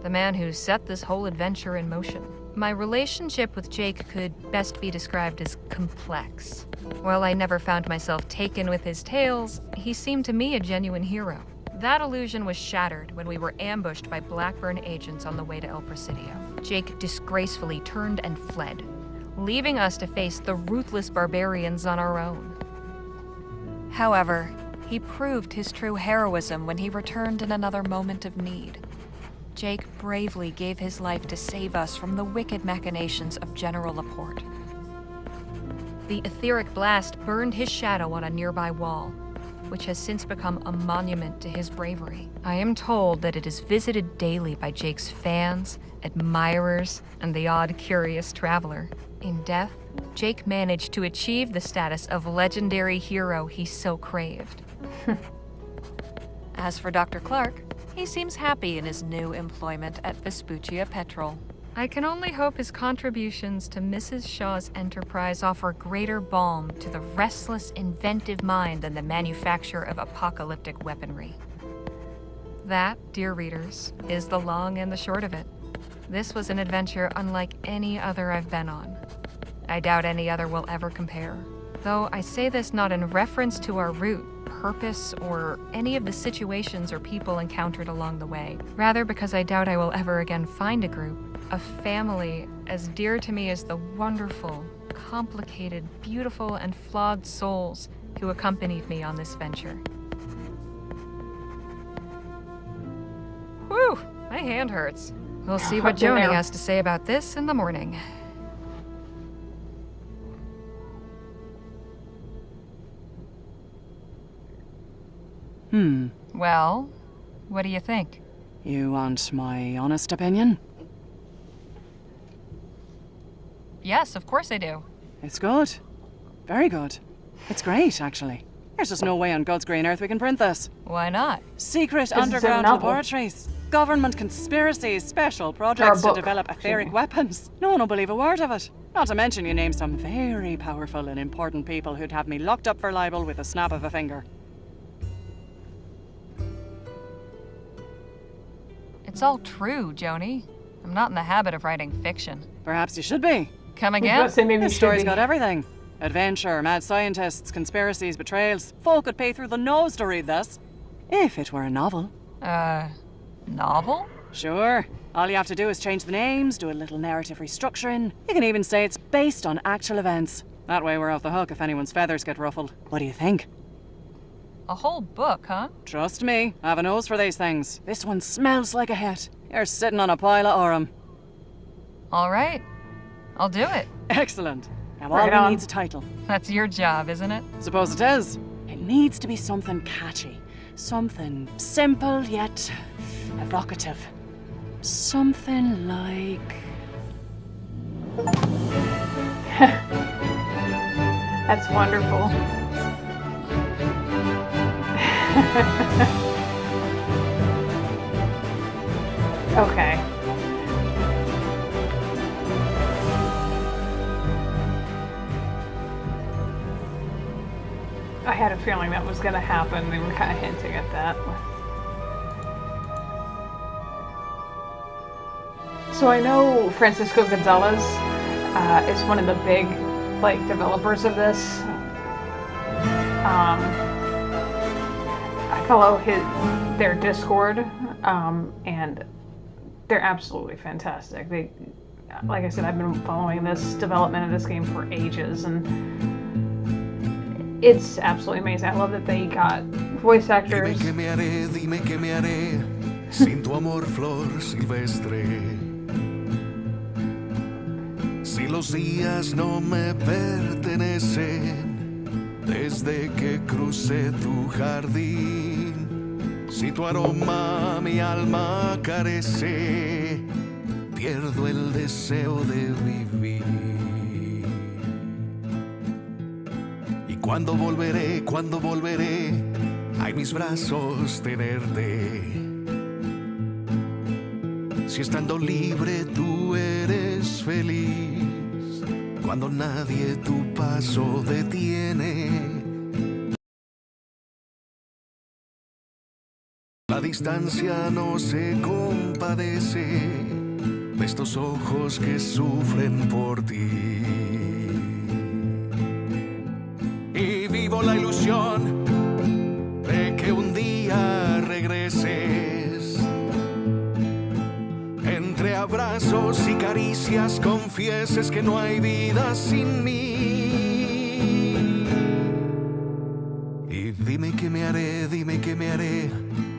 the man who set this whole adventure in motion. My relationship with Jake could best be described as complex. While I never found myself taken with his tales, he seemed to me a genuine hero. That illusion was shattered when we were ambushed by Blackburn agents on the way to El Presidio. Jake disgracefully turned and fled, leaving us to face the ruthless barbarians on our own. However, he proved his true heroism when he returned in another moment of need. Jake bravely gave his life to save us from the wicked machinations of General Laporte. The etheric blast burned his shadow on a nearby wall, which has since become a monument to his bravery. I am told that it is visited daily by Jake's fans, admirers, and the odd curious traveler. In death, Jake managed to achieve the status of legendary hero he so craved. As for Dr. Clark, he seems happy in his new employment at Vespuccia Petrol. I can only hope his contributions to Mrs. Shaw's enterprise offer greater balm to the restless, inventive mind than the manufacture of apocalyptic weaponry. That, dear readers, is the long and the short of it. This was an adventure unlike any other I've been on. I doubt any other will ever compare. Though I say this not in reference to our route, purpose, or any of the situations or people encountered along the way. Rather because I doubt I will ever again find a group, a family as dear to me as the wonderful, complicated, beautiful, and flawed souls who accompanied me on this venture. Whew, my hand hurts. We'll see what Joni has to say about this in the morning. Well, what do you think? You want my honest opinion? Yes, of course I do. It's good. Very good. It's great, actually. There's just no way on God's green earth we can print this. Why not? Secret underground laboratories, government conspiracies, special projects to develop etheric weapons. No one will believe a word of it. Not to mention you name some very powerful and important people who'd have me locked up for libel with a snap of a finger. It's all true, Joni. I'm not in the habit of writing fiction. Perhaps you should be. Come again? This story's got everything. Adventure, mad scientists, conspiracies, betrayals. Folk could pay through the nose to read this. If it were a novel. Novel? Sure. All you have to do is change the names, do a little narrative restructuring. You can even say it's based on actual events. That way we're off the hook if anyone's feathers get ruffled. What do you think? A whole book, huh? Trust me, I have a nose for these things. This one smells like a hit. You're sitting on a pile of aurum. All right. I'll do it. Excellent. Now all we need's a title. That's your job, isn't it? Suppose it is. It needs to be something catchy. Something simple yet evocative. Something like... That's wonderful. Okay. I had a feeling that was going to happen. They were kind of hinting at that. So I know Francisco Gonzalez is one of the big, developers of this. I follow their Discord, and they're absolutely fantastic. They, like I said, I've been following this development of this game for ages, and it's absolutely amazing. I love that they got voice actors. Dime que me haré, sin tu amor, flor silvestre. Si los días no me pertenecen, desde que crucé tu jardín, si tu aroma mi alma carece, pierdo el deseo de vivir. Y cuando volveré, a en mis brazos tenerte. Si estando libre tú eres feliz, cuando nadie tu paso detiene. La distancia no se compadece de estos ojos que sufren por ti. Y vivo la ilusión de que un día regreses entre abrazos y caricias confieses que no hay vida sin mí. Y dime qué me haré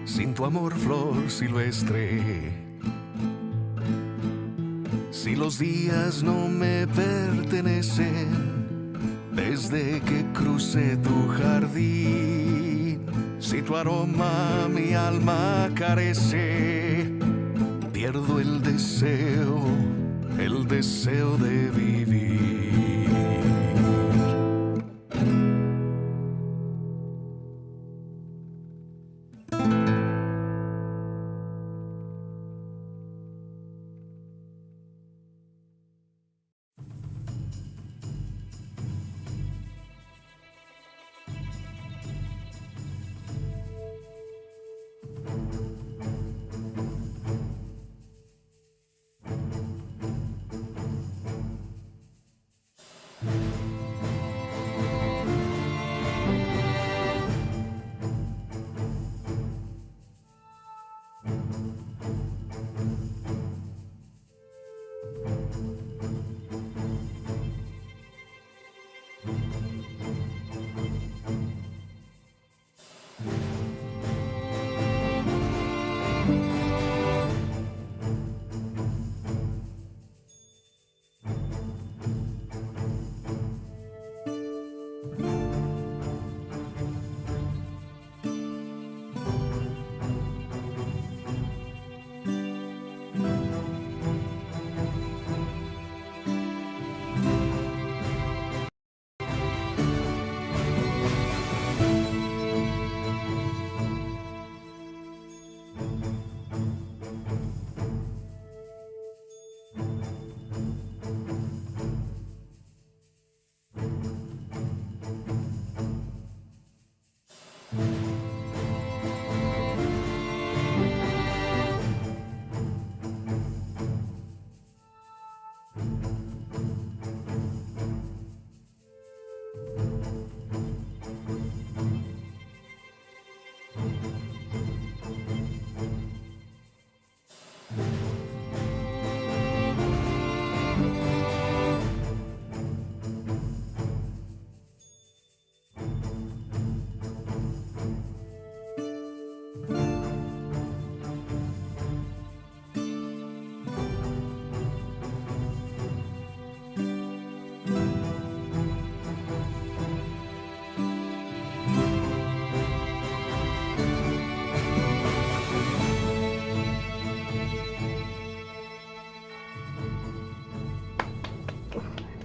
sin tu amor, flor silvestre. Si los días no me pertenecen desde que crucé tu jardín, si tu aroma mi alma carece, pierdo el deseo de vivir.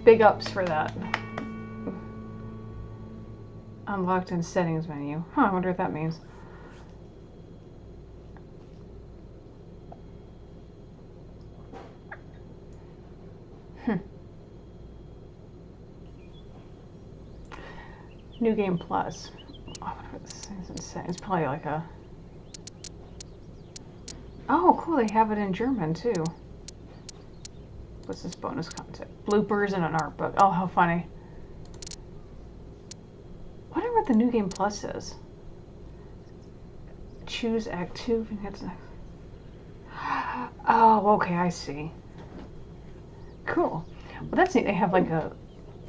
Big ups for that. Unlocked in settings menu. Huh, I wonder what that means. New Game Plus. Oh, I wonder what this is in settings. It's probably like a... Oh, cool, they have it in German too. What's this bonus content? Bloopers and an art book. Oh, how funny. I wonder what the New Game Plus is. Choose Act 2. Oh, okay, I see. Cool. Well, that's neat. They have like a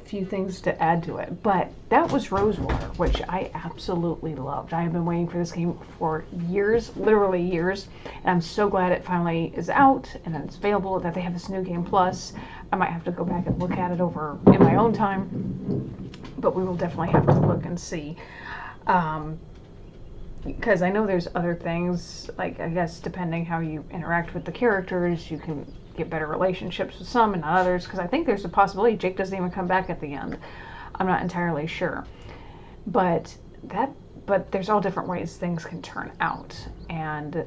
few things to add to it. But that was Rosewater, which I absolutely loved. I have been waiting for this game for years, literally years, and I'm so glad it finally is out and that it's available, that they have this New Game Plus. I might have to go back and look at it over in my own time, but we will definitely have to look and see. Because I know there's other things, like I guess depending how you interact with the characters, you can get better relationships with some and not others, because I think there's a possibility Jake doesn't even come back at the end. I'm not entirely sure. But there's all different ways things can turn out. And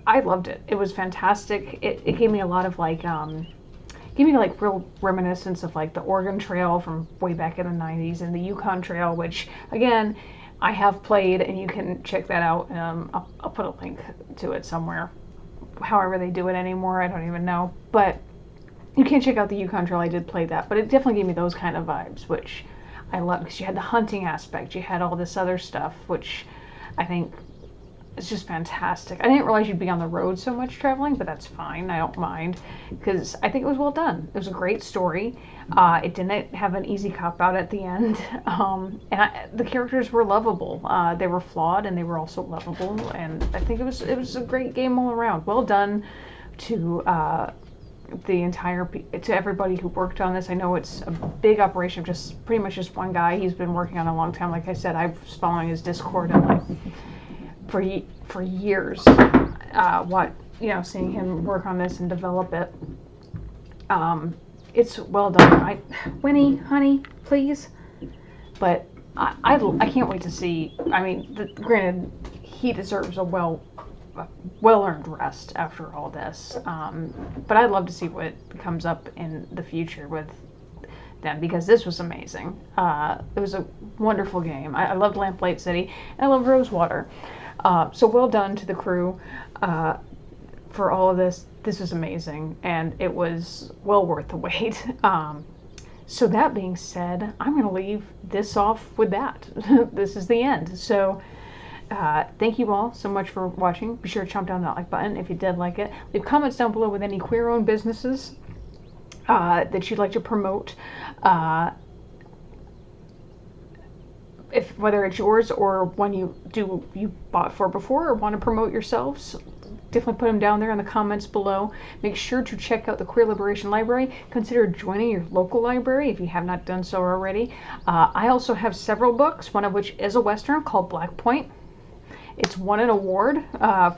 I loved it. It was fantastic. It gave me a lot of like, gave me like real reminiscence of like the Oregon Trail from way back in the 90s and the Yukon Trail, which again, I have played, and you can check that out. I'll put a link to it somewhere. However they do it anymore, I don't even know. But you can check out the Yukon Trail. I did play that, but it definitely gave me those kind of vibes, which I love, because you had the hunting aspect, you had all this other stuff, which I think it's just fantastic. I didn't realize you'd be on the road so much traveling, but that's fine. I don't mind, because I think it was well done. It was a great story. It didn't have an easy cop-out at the end. The characters were lovable. They were flawed, and they were also lovable. And I think it was a great game all around. Well done to to everybody who worked on this. I know it's a big operation of just pretty much just one guy. He's been working on it a long time. Like I said, I was following his Discord and for years, seeing him work on this and develop it. It's well done. Winnie, honey, please. But I can't wait to see. I mean, granted, he deserves a well-earned rest after all this. But I'd love to see what comes up in the future with them, because this was amazing. It was a wonderful game. I loved Lamplight City, and I love Rosewater. So well done to the crew for all of this. This was amazing, and it was well worth the wait. So that being said, I'm going to leave this off with that. This is the end. So thank you all so much for watching. Be sure to chomp down that like button if you did like it. Leave comments down below with any queer-owned businesses that you'd like to promote. Whether it's yours or one you bought for before or want to promote yourselves, definitely put them down there in the comments below. Make sure to check out the Queer Liberation Library. Consider joining your local library if you have not done so already. I also have several books, one of which is a Western called Black Point. It's won an award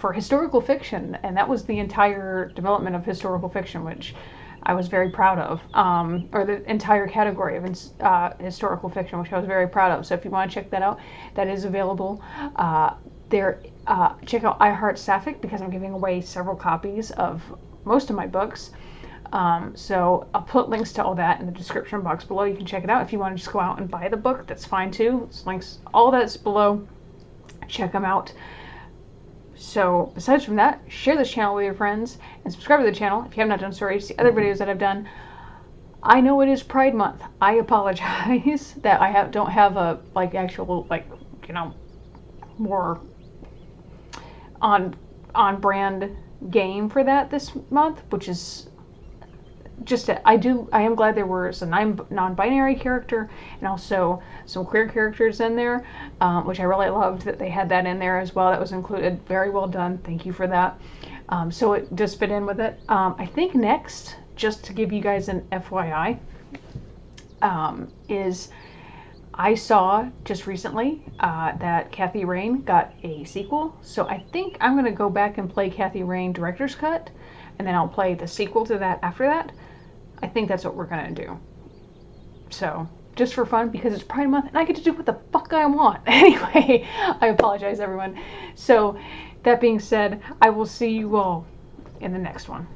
for historical fiction, and that was the entire development of historical fiction, which I was very proud of, or the entire category of historical fiction, which I was very proud of. So if you want to check that out, that is available there. Check out I Heart Sapphic, because I'm giving away several copies of most of my books. So I'll put links to all that in the description box below. You can check it out. If you want to just go out and buy the book, that's fine too. It's links, all that's below. Check them out. So besides from that, share this channel with your friends and subscribe to the channel if you have not done so already to see other videos that I've done. I know it is Pride Month. I apologize that I don't have a actual more on brand game for that this month, which is just I am glad there was a non-binary character and also some queer characters in there, which I really loved that they had that in there as well. That was included. Very well done. Thank you for that. So it just fit in with it. I think next, just to give you guys an FYI, is I saw just recently that Kathy Rain got a sequel. So I think I'm going to go back and play Kathy Rain Director's Cut, and then I'll play the sequel to that after that. I think that's what we're going to do. So, just for fun, because it's Pride Month, and I get to do what the fuck I want. Anyway, I apologize, everyone. So, that being said, I will see you all in the next one.